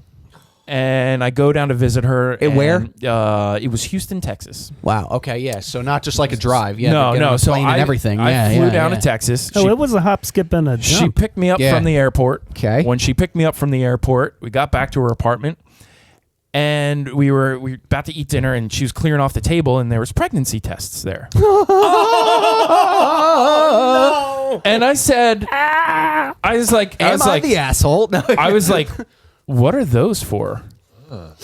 And I go down to visit her. Where? It was Houston, Texas. Wow. Okay. Yeah. So not just like a drive. Yeah. no, but getting no. a So plane and everything. I flew down to Texas. Oh, it was a hop, skip, and a She jump. picked me up Yeah. from the airport. Okay. When she picked me up from the airport, we got back to her apartment, and we were about to eat dinner, and she was clearing off the table, and there was pregnancy tests there. And I said, I was like, Am I the asshole? No. I was like, what are those for?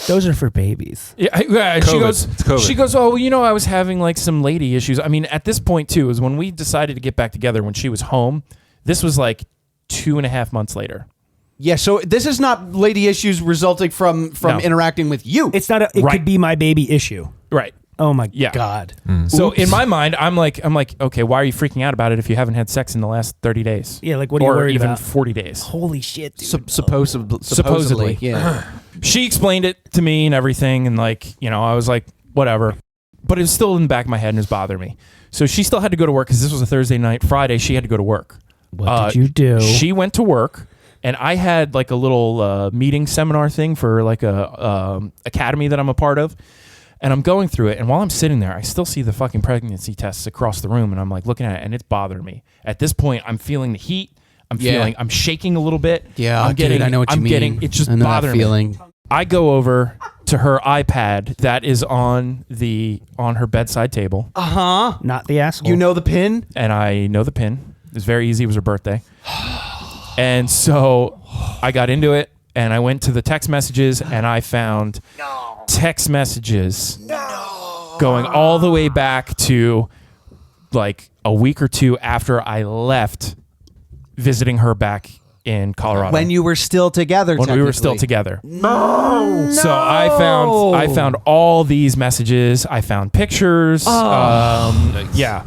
Those are for babies. Yeah, she COVID. goes. It's COVID. She goes. Oh, I was having like some lady issues. I mean, at this point too, is when we decided to get back together when she was home. This was like 2.5 months later. Yeah. So this is not lady issues resulting from No. interacting with you. It's not. It Right. could be my baby issue. Right. Oh my Yeah. God. So in my mind, I'm like, okay, why are you freaking out about it if you haven't had sex in the last 30 days? Yeah, like, what are you or worried even about? 40 days? Holy shit, dude. supposedly. Yeah. She explained it to me and everything, and like, I was like, whatever. But it was still in the back of my head and it was bothering me. So she still had to go to work because this was a Thursday night. Friday, she had to go to work. What did you do? She went to work, and I had like a little meeting seminar thing for like a academy that I'm a part of. And I'm going through it, and while I'm sitting there, I still see the fucking pregnancy tests across the room, and I'm like looking at it, and it's bothering me. At this point, I'm feeling the heat. I'm shaking a little bit. Yeah, I'm dude, I know what you mean. It's just I know that bothering feeling. me. I go over to her iPad that is on her bedside table, Not the asshole. You know the pin? and I know the pin. It's very easy. It was her birthday. And so I got into it, and I went to the text messages, and I found text messages going all the way back to like a week or two after I left visiting her back in Colorado. When you were still together. When we were still together. No. So I found all these messages. I found pictures. Nice. Yeah.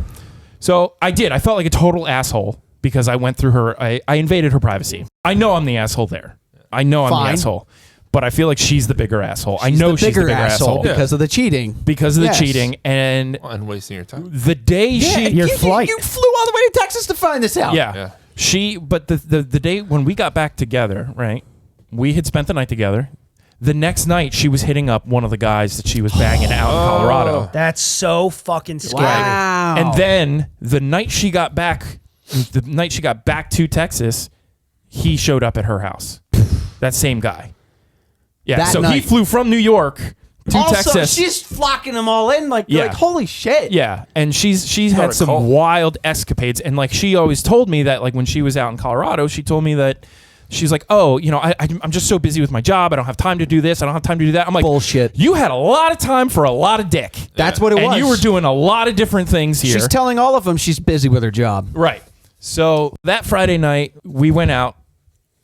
So I did. I felt like a total asshole because I went through her. I invaded her privacy. I know I'm the asshole there. I know I'm Fine. the asshole. But I feel like she's the bigger asshole. I know she's the bigger asshole because of the cheating. because of Yes. the cheating. And And wasting your time. the day your flight. You flew all the way to Texas to find this out. Yeah. But the day when we got back together, right? We had spent the night together. The next night, she was hitting up one of the guys that she was banging out in Colorado. That's so fucking scary. Wow. And then the night she got back to Texas, he showed up at her house. That same guy. Yeah. That So he night. flew from New York to Also, Texas. she's flocking them all in. Like, Yeah. like holy shit. Yeah, and she's not had a some cult. wild escapades, and like she always told me that like when she was out in Colorado, she told me that she's like, oh, you know, I'm just so busy with my job, I don't have time to do this, I don't have time to do that. I'm like, Bullshit. You had a lot of time for a lot of dick. That's what it and was. you were doing a lot of different things here. She's telling all of them she's busy with her job. Right. So that Friday night, we went out,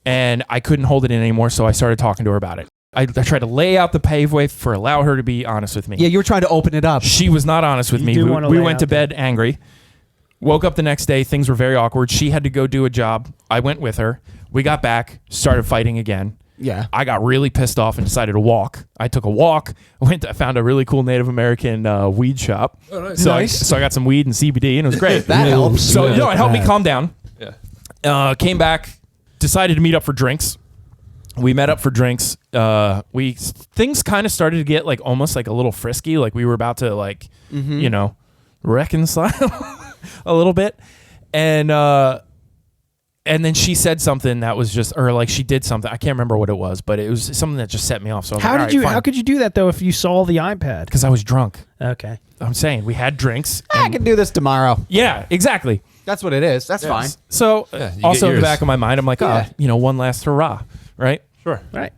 and I couldn't hold it in anymore, so I started talking to her about it. I tried to lay out the paveway for allow her to be honest with me. Yeah, you were trying to open it up. She was not honest with You me. do We, wanna we lay went out to there. bed angry. Woke up the next day. Things were very awkward. She had to go do a job. I went with her. We got back, started fighting again. Yeah. I got really pissed off and decided to walk. I took a walk. I found a really cool Native American weed shop. Oh, nice. So I got some weed and CBD, and it was great. That helps. So it helped me calm down. Yeah. Came back, decided to meet up for drinks. We met up for drinks. Things kind of started to get like almost like a little frisky. Like we were about to like, you know, reconcile a little bit. And then she said something that was just, or like she did something. I can't remember what it was, but it was something that just set me off. So I was How like, did "All right, you? fine." How could you do that though? If you saw the iPad? Because I was drunk. Okay. I'm saying we had drinks. I and- can do this tomorrow. yeah, exactly. That's what it is. That's fine. So Yeah, you also get in the yours. back of my mind, I'm like, Yeah. one last hurrah, right? Sure. Right.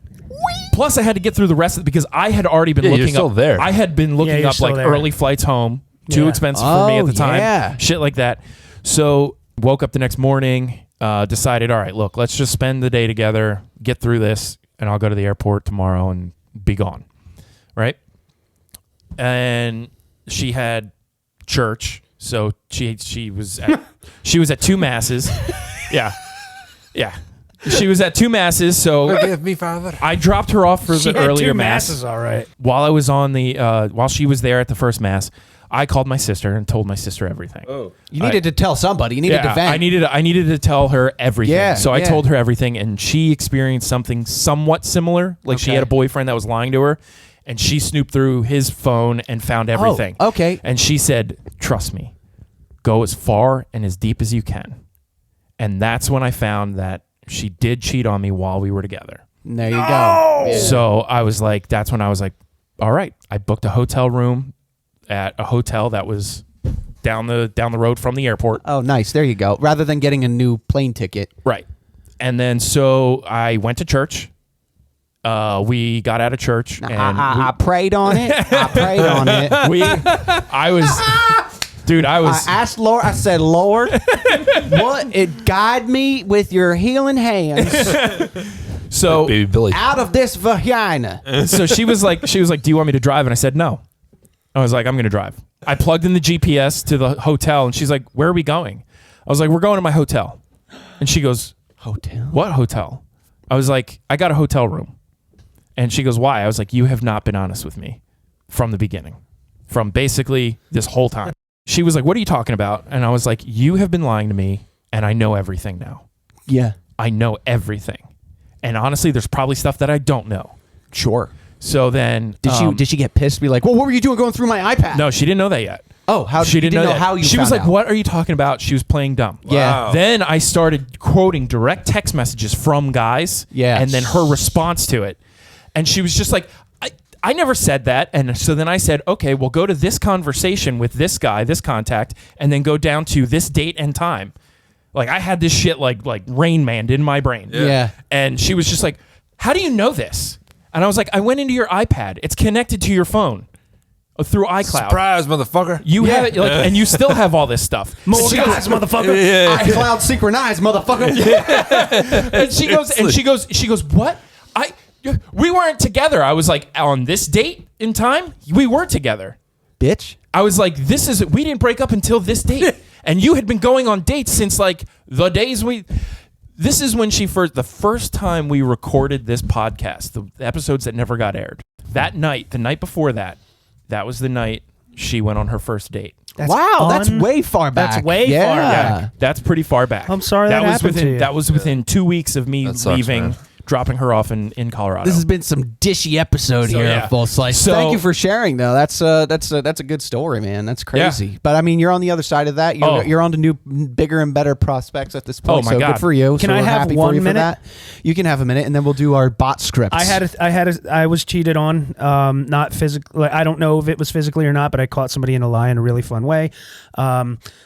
Plus, I had to get through the rest of it because I had already been Yeah, you're looking still up. there. I had been looking you're up still like there. early flights home, too Yeah. expensive for me at Oh, the time, yeah. shit like that. So woke up the next morning, decided, all right, look, let's just spend the day together, get through this, and I'll go to the airport tomorrow and be gone, right? And she had church, so she was at two masses, yeah. She was at two masses, so Forgive me, Father. I dropped her off for She the had earlier two mass. masses, all right. While I was on the while she was there at the first mass, I called my sister and told my sister everything. Oh. You needed to tell somebody. You needed to vent. I needed to tell her everything. Yeah, So I yeah. told her everything, and she experienced something somewhat similar. Like she Okay. had a boyfriend that was lying to her, and she snooped through his phone and found everything. okay. And she said, "Trust me, go as far and as deep as you can." And that's when I found that she did cheat on me while we were together. There you go. Yeah. So I was like, that's when I was like, all right. I booked a hotel room at a hotel that was down the road from the airport. Oh, nice. There you go. Rather than getting a new plane ticket. Right. And then so I went to church. We got out of church and I prayed on it. I prayed on it. I asked Lord. I said, Lord, guide me with your healing hands so Baby Billy. out of this vagina. so she was like, do you want me to drive? And I said, no. I was like, I'm going to drive. I plugged in the GPS to the hotel, and she's like, where are we going? I was like, we're going to my hotel. And she goes, Hotel. what hotel? I was like, I got a hotel room. And she goes, why? I was like, you have not been honest with me from the beginning, from basically this whole time. She was like, what are you talking about? And I was like, you have been lying to me, and I know everything now. Yeah. I know everything. And honestly, there's probably stuff that I don't know. Sure. So then, Did she get pissed? Be like, well, what were you doing going through my iPad? No, she didn't know that yet. Oh, how She you didn't know that. how you? She was found like, out. "What are you talking about?" She was playing dumb. Yeah. Wow. Then I started quoting direct text messages from guys. Yeah. And then her response to it, and she was just like, "I never said that." And so then I said, "Okay, well, go to this conversation with this guy, this contact, and then go down to this date and time." Like I had this shit like Rain Man in my brain. Yeah. And she was just like, "How do you know this?" And I was like, "I went into your iPad. It's connected to your phone through iCloud. Surprise, motherfucker. You have it, like, and you still have all this stuff." More And she guys, goes, motherfucker. Yeah. iCloud synchronized, motherfucker. and she goes, "What? We weren't together." I was like, "On this date in time, we were together." Bitch. I was like, we didn't break up until this date. And you had been going on dates since like the days this is when the first time we recorded this podcast, the episodes that never got aired. That night, the night before that was the night she went on her first date. Wow, that's way far back. That's way yeah. far Yeah, that's pretty far back. I'm sorry that was happened within to you. That was within 2 weeks of me That sucks, leaving man. dropping her off in Colorado. This has been some dishy episode here yeah. of Full Slice. So- Thank you for sharing, though. That's a good story, man. That's crazy. Yeah. But I mean, you're on the other side of that. You're on to new, bigger and better prospects at this point. Oh, my so God. good for you. Can so I we're have happy 1 for you minute? For that. You can have a minute, and then we'll do our bot scripts. I was cheated on, not physically. I don't know if it was physically or not, but I caught somebody in a lie in a really fun way.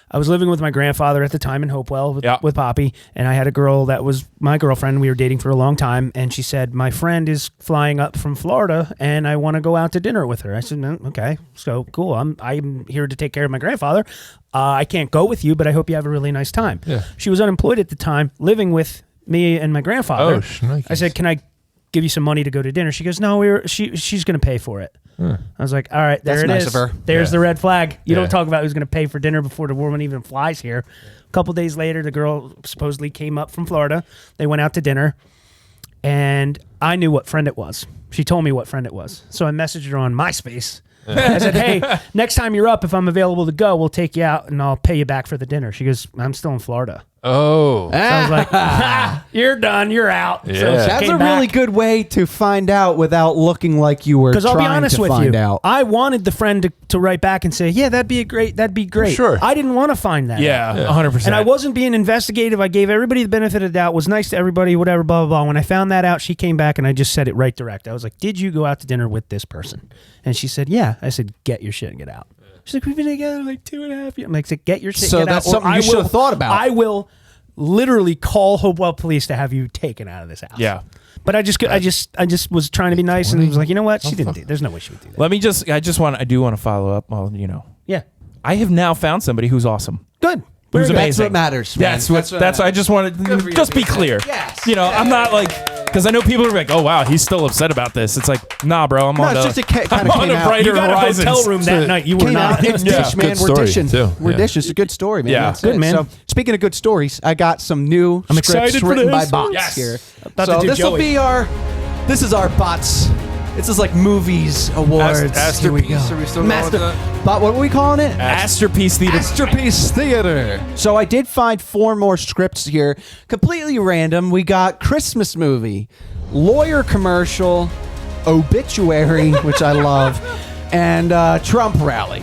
I was living with my grandfather at the time in Hopewell with Poppy, and I had a girl that was my girlfriend. We were dating for a long time, and she said, my friend is flying up from Florida, and I want to go out to dinner with her. I said, okay, so cool. I'm here to take care of my grandfather. I can't go with you, but I hope you have a really nice time. Yeah. She was unemployed at the time, living with me and my grandfather. Oh, shnikes. I said, can I give you some money to go to dinner? She goes, no, she's going to pay for it. I was like, all right, there That's it nice is. of her. There's Yeah. the red flag. You Yeah. don't talk about who's going to pay for dinner before the woman even flies here. A couple days later, the girl supposedly came up from Florida. They went out to dinner, and I knew what friend it was. She told me what friend it was. So I messaged her on MySpace. I said, hey, next time you're up, if I'm available to go, we'll take you out, and I'll pay you back for the dinner. She goes, I'm still in Florida. Oh. So I was like, you're done. You're out. So Yeah. she That's came a back. really good way to find out without looking like you were Because trying I'll be honest to with find you, out. I wanted the friend to write back and say, yeah, that'd be great. Sure. I didn't want to find that. yeah, out. 100%. And I wasn't being investigative. I gave everybody the benefit of the doubt, was nice to everybody, whatever, blah, blah, blah. When I found that out, she came back and I just said it right direct. I was like, did you go out to dinner with this person? And she said, yeah. I said, get your shit and get out. She's like, we've been together like 2.5 years. I'm like, get your shit So get that's out. or something I you should will- have thought about. I will literally call Hopewell Police to have you taken out of this house. Yeah. But I just was trying to be nice and was like, you know what? She didn't do. There's no way she would do that. I do want to follow up. Well, Yeah. I have now found somebody who's awesome. Good. Who's That's amazing. what matters, man. That's I just wanted to just be clear. Yes. I'm not like, because I know people are like, oh wow, he's still upset about this. It's like, nah, bro, I'm on it's a, just it kind I'm of on came a out. brighter You got a horizons. hotel room that night. You were Came not. out. It's Yeah. dish, man. Good We're story, dishing. too. We're Yeah. dishing. It's a good story, man. Yeah. That's Good, it. man. So, speaking of good stories, I got some new I'm scripts excited for written by this. bots Yes. here. About to So do this will Joey. be this is our bots. This is like movies awards. Here we go. Masterpiece, are we still going with that? Bot, what are we calling it? Masterpiece Theater. Masterpiece Theater. So I did find 4 more scripts here, completely random. We got Christmas movie, lawyer commercial, obituary, which I love, and Trump rally.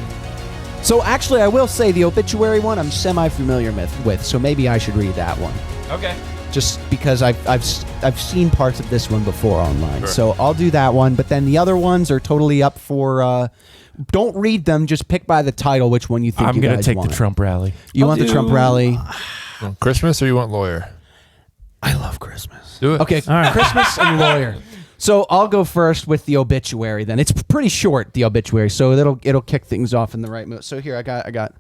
So actually, I will say the obituary one I'm semi-familiar with, so maybe I should read that one. Okay. Just because I've seen parts of this one before online. Sure. So I'll do that one, but then the other ones are totally up for don't read them, just pick by the title which one you think I'm you gonna guys take want. the Trump rally. You want the Trump rally? You want Christmas or you want lawyer? I love Christmas. Do it. Okay, All right. Christmas and lawyer. So I'll go first with the obituary then. It's pretty short, the obituary, so it'll kick things off in the right mood. So here I got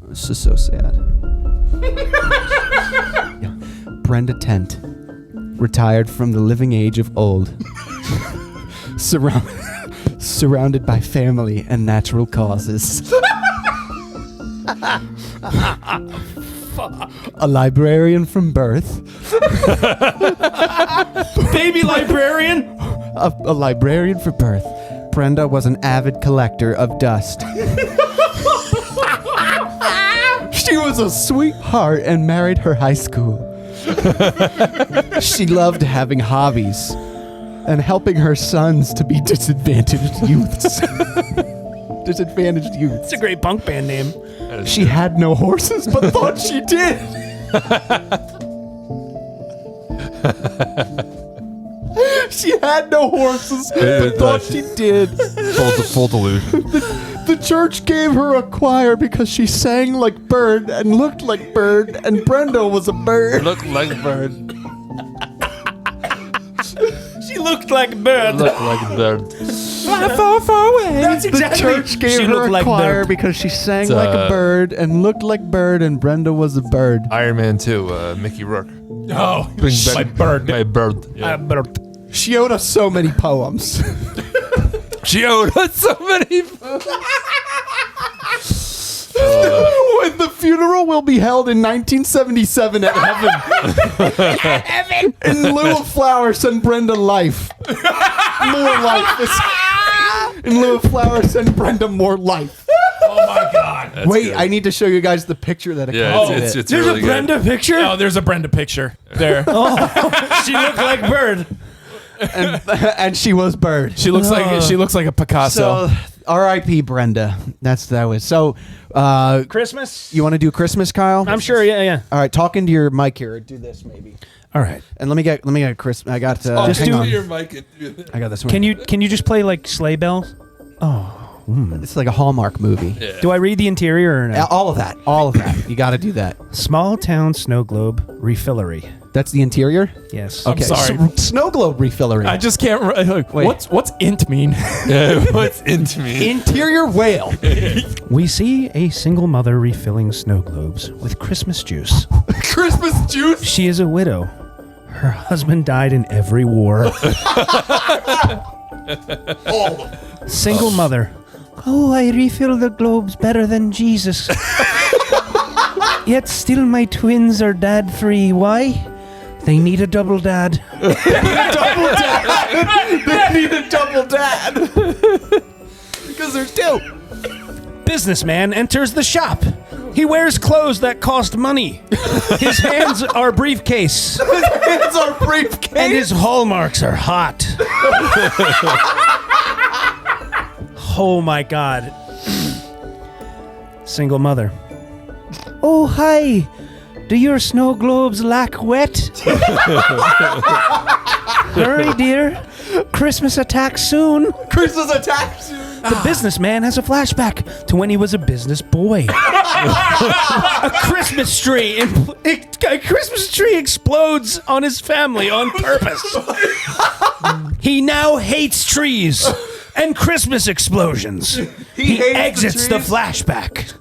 this is so sad. Brenda Tent, retired from the living age of old, surrounded by family and natural causes. A librarian from birth, Baby librarian. a librarian for birth. Brenda was an avid collector of dust. She was a sweetheart and married her high school. She loved having hobbies and helping her sons to be disadvantaged youths. Disadvantaged youths. It's a great punk band name. She had no horses, but thought she did. She had no horses, but thought she did. Full delusion. The church gave her a choir because she sang like bird and looked like bird, and Brenda was a bird. Look like bird. She looked like a bird. Look like bird. Fly far, far away. That's The exactly. church gave she her looked a like choir bird. because she sang It's, like a bird and looked like bird, and Brenda was a bird. Iron Man 2, Mickey Rourke. Oh, my bird. My bird. Yeah. Bird. She owed us so many poems. She owed us so many. When the funeral will be held in 1977 at heaven. In lieu of flowers, send Brenda life. More life. In lieu of flowers, send Brenda more life. Oh my god. God. That's Wait, good. I need to show you guys the picture that Yeah, accompanied it's it. There's really a Brenda picture. Oh, there's a Brenda picture there. She looked like Bird. And she was Bird. She looks like a Picasso. So, R.I.P. Brenda. That was so. Christmas. You want to do Christmas, Kyle? I'm sure. Yeah. All right, talk into your mic here. Do this maybe. All right. And let me get Christmas. I got. Just hang do on. your mic. And do that. I got this one. Can you just play like sleigh bells? It's like a Hallmark movie. Yeah. Do I read the interior or no? All of that. You got to do that. Small town snow globe refillery. That's the interior. Yes. Okay. sorry. Snow globe refillery. I just can't. Wait. What's int mean? What's into me? Interior whale. We see a single mother refilling snow globes with Christmas juice. Christmas juice. She is a widow. Her husband died in every war. Single mother. Oh, I refill the globes better than Jesus. Yet still my twins are dad-free. Why? They need a double dad. They need a double dad. Because there's two. Businessman enters the shop. He wears clothes that cost money. His hands are briefcase. It's our briefcase. And his hallmarks are hot. Oh my God. Single mother. Oh, hi. Do your snow globes lack wet? Hurry, dear. Christmas attack soon. Christmas attack soon. The businessman has a flashback to when he was a business boy. A Christmas tree. A Christmas tree explodes on his family on purpose. He now hates trees and Christmas explosions. He hates the exits the trees? flashback.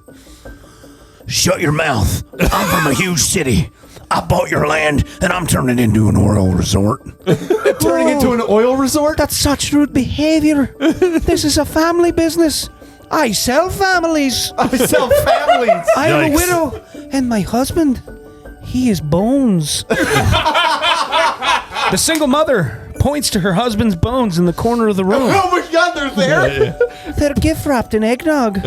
Shut your mouth. I'm from a huge city. I bought your land and I'm turning it into an oil resort. Turning into an oil resort? That's such rude behavior. This is a family business. I sell families. I sell families. I am a Yikes. widow. And my husband, he is bones. The single mother points to her husband's bones in the corner of the room. Oh my God, they're there. They're gift wrapped in eggnog.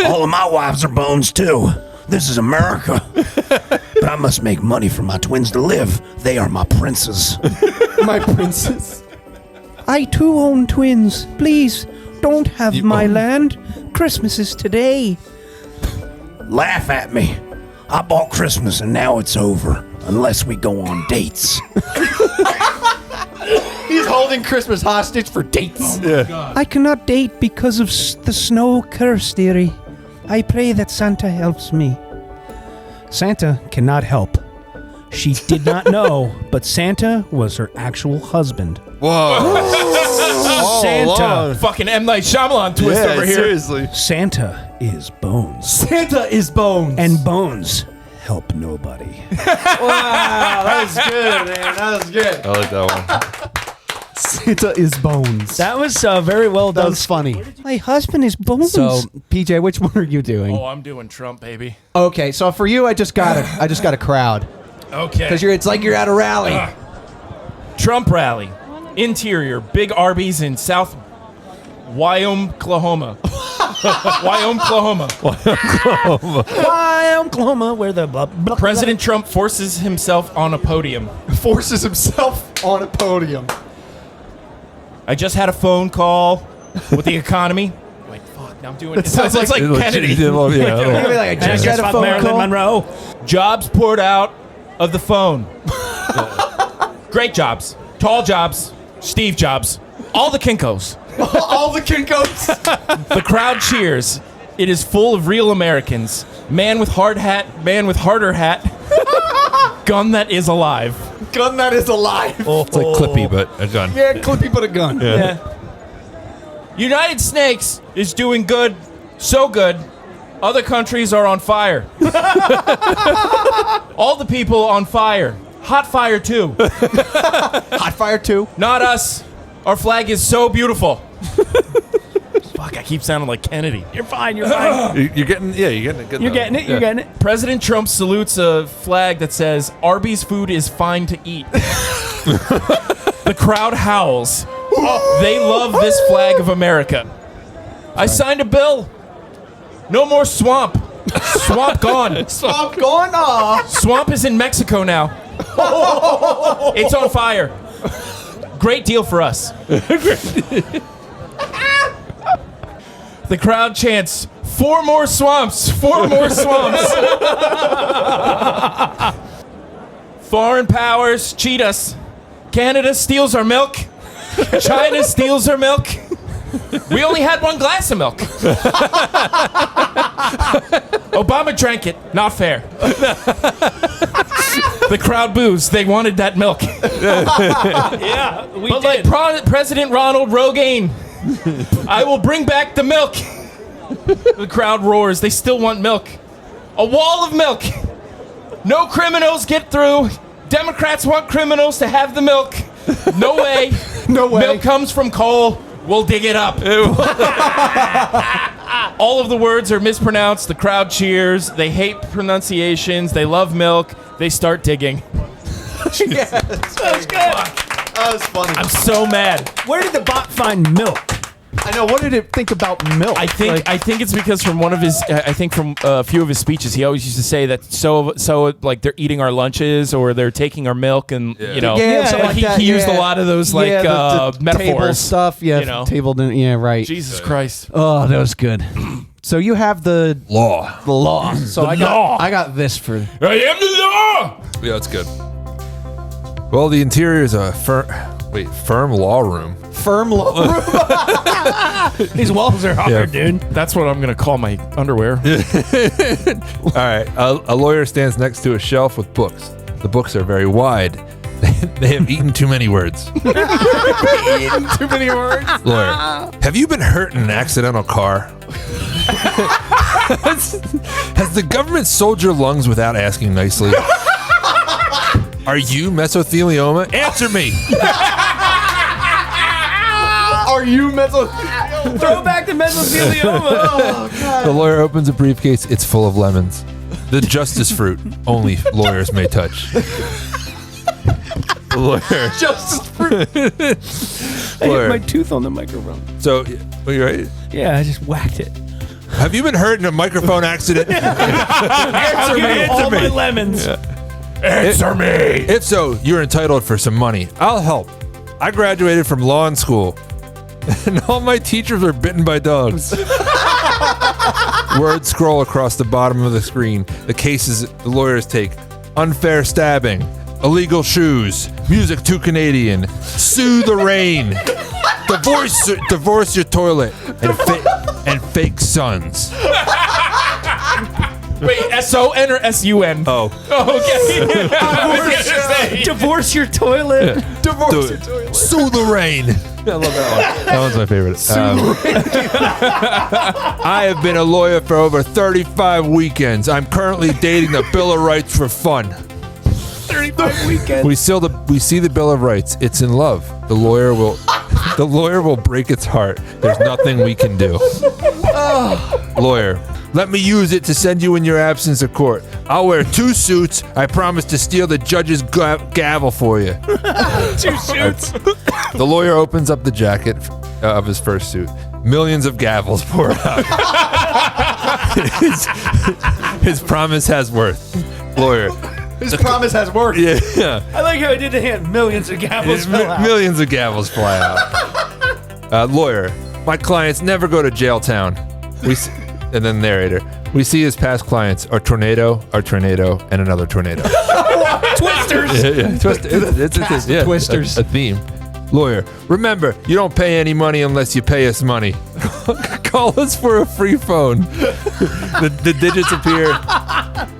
All of my wives are bones too. This is America. But I must make money for my twins to live. They are my princes. My princess. I too own twins. Please, don't have my land. Christmas is today. Laugh at me. I bought Christmas and now it's over. Unless we go on dates. He's holding Christmas hostage for dates. I cannot date because of the snow curse theory. I pray that Santa helps me. Santa cannot help. She did not know, but Santa was her actual husband. Whoa. Santa. Fucking M. Night Shyamalan twist over here. Seriously. Santa is Bones. Santa is bones. And Bones help nobody. wow, that was good, man. That was good. I like that one. Santa is bones. That was very well That done. was funny. My husband is Bones. So, PJ, which one are you doing? Oh, I'm doing Trump, baby. Okay, so for you, I just got a crowd Okay. because it's like you're at a rally. Trump rally. Interior. Big Arby's in South Wyoming, Oklahoma. Why, Oklahoma, where the blah, blah, President Trump forces himself on a podium. Forces himself on a podium. I just had a phone call with the economy. Wait, fuck. Now I'm doing it. It's like Kennedy. You're gonna be like, I just got a fuck phone Marilyn call. Monroe. Jobs poured out of the phone. Great jobs. Tall jobs. Steve Jobs. All the Kinkos. All the Kinkos. The crowd cheers. It is full of real Americans. Man with hard hat. Man with harder hat. Gun that is alive. Gun that is alive. It's like Clippy, but a gun. Yeah, Clippy but a gun. Yeah. United Snakes is doing good. So good. Other countries are on fire. All the people on fire. Hot fire too. Hot fire too. Not us. Our flag is so beautiful. Fuck, I keep sounding like Kennedy. You're fine. You're fine. You're getting it good. You're though. getting it. You're getting it. President Trump salutes a flag that says, Arby's food is fine to eat. The crowd howls. They love this flag of America. I signed a bill No more swamp. Swamp gone. Swamp gone? Aw. Swamp is in Mexico now. It's on fire. Great deal for us. The crowd chants, 4 more swamps, 4 more swamps. Foreign powers cheat us. Canada steals our milk. China steals our milk. We only had 1 glass of milk. Obama drank it. Not fair. The crowd boos. They wanted that milk. Yeah, we But did. like President Ronald Reagan, I will bring back the milk. The crowd roars. They still want milk. A wall of milk. No criminals get through. Democrats want criminals to have the milk. No way. No way. Milk comes from coal. We'll dig it up. All of the words are mispronounced. The crowd cheers. They hate pronunciations. They love milk. They start digging. Yeah, that's good. That was funny. I'm so mad. Where did the bot find milk? I know. What did it think about milk? I think it's because from one of his from a few of his speeches he always used to say that so like they're eating our lunches or they're taking our milk and you know something like that, he used a yeah. lot of those like the table metaphors. stuff. Yeah, you know. table. Yeah, right. Jesus Christ. Oh, that was good. So you have the Law. law. So I got this for. I am the law. Yeah, it's good. Well, the interior is a firm law room. Firm law. These walls are hard, dude. That's what I'm gonna call my underwear. All right. A lawyer stands next to a shelf with books. The books are very wide. They have eaten too many words. Eating too many words. Lawyer, have you been hurt in an accidental car? Has the government sold your lungs without asking nicely? Are you mesothelioma? Answer me. Are you mental? Throw back the mesothelioma. The lawyer opens a briefcase. It's full of lemons. The justice fruit only lawyers may touch. The lawyer. Justice fruit. I hit my tooth on the microphone. So, are you ready? Yeah, I just whacked it. Have you been hurt in a microphone accident? Answer me. All my lemons. Answer me. If so, you're entitled for some money. I'll help. I graduated from law school, and all my teachers were bitten by dogs. Words scroll across the bottom of the screen. The cases the lawyers take: unfair stabbing, illegal shoes, music too Canadian, sue the rain, divorce your toilet, and fake sons. Wait, S-O-N or S-U-N? Oh, Okay. Divorce your toilet. Divorce your toilet. sue the rain. I love that one. That one's my favorite. I have been a lawyer for over 35 weekends. I'm currently dating the Bill of Rights for fun. 35 weekends. We see the Bill of Rights. It's in love. The lawyer will break its heart. There's nothing we can do. Lawyer, let me use it to send you in your absence of court. I'll wear 2 suits. I promise to steal the judge's gavel for you. 2 suits. The lawyer opens up the jacket of his first suit. Millions of gavels pour out. His promise has worth. Lawyer. His promise has worked. Yeah. I like how I did the hand. Millions of gavels fell out. Millions of gavels fly out. Lawyer. My clients never go to jail town. And then narrator. We see his past clients are tornado, and another tornado. Twisters. Yeah. It's Twisters. A theme. Lawyer, remember, you don't pay any money unless you pay us money. Call us for a free phone. The digits appear.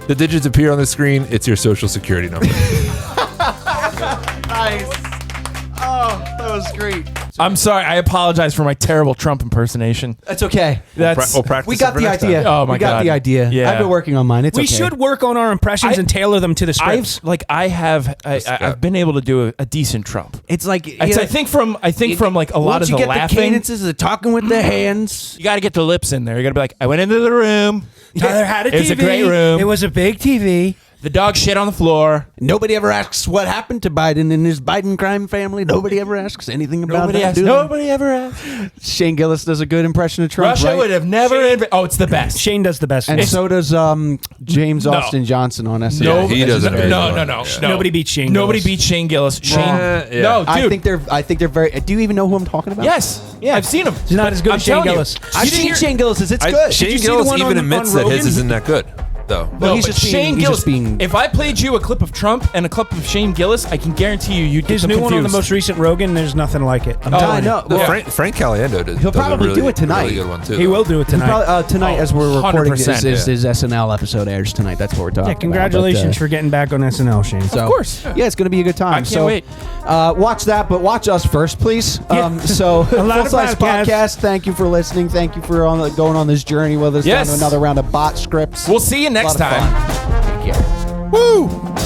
The digits appear on the screen. It's your social security number. Nice. Oh, that was great. I'm sorry. I apologize for my terrible Trump impersonation. That's okay. That's We'll practice We got it for the next idea. time. Oh, my we got God. the idea. Yeah. I've been working on mine. It's We okay. should work on our impressions and tailor them to the scripts. I've been able to do a decent Trump. It's like I think from like a lot of the you get laughing. the cadences, the talking with the hands. You got to get the lips in there. You got to be like, I went into the room. Tyler had a TV. It was a great room. It was a big TV. The dog shit on the floor. Nobody ever asks what happened to Biden and his Biden crime family. Nobody ever asks anything about Nobody that. asks. do they? Nobody ever asked. Shane Gillis does a good impression of Trump. Russia right? would have never. Oh, it's the best. Shane does the best. And one. so does James No. Austin Johnson on SNL. Yeah, he does it very No. well. Yeah. Nobody beats Shane Nobody Gillis. beats Shane Gillis. Shane. Yeah. No, dude. I think they're very. Do you even know who I'm talking about? Yes. Yeah, I've seen him. He's not as good I'm as Shane telling you. Gillis. I've You didn't seen hear- Shane Gillis's. It's good. Shane you see the Gillis one even on admits that Rogan? his isn't that good, though. Well, No, he's but just being- Shane he's Gillis. just being- If I played you a clip of Trump and a clip of Shane Gillis, I can guarantee you'd get His them new one on the confused. most recent Rogan, there's nothing like it. I'm I telling you. know. No, Well, Frank Caliendo does. He'll does a probably really, do it tonight. Really good one too. He will do it tonight. Probably, tonight, as we're recording this, 100%, his SNL episode airs tonight. That's what we're talking Yeah, about. congratulations But, for getting back on SNL, Shane. so, Of course. Yeah, it's going to be a good time. I can't wait. Watch that, but watch us first, please. Yeah. So, A lot Full of Size podcasts. Podcast. Thank you for listening. Thank you for going on this journey with us. Yes. Down to another round of bot scripts. We'll see you A next lot of time. fun. Take care. Woo!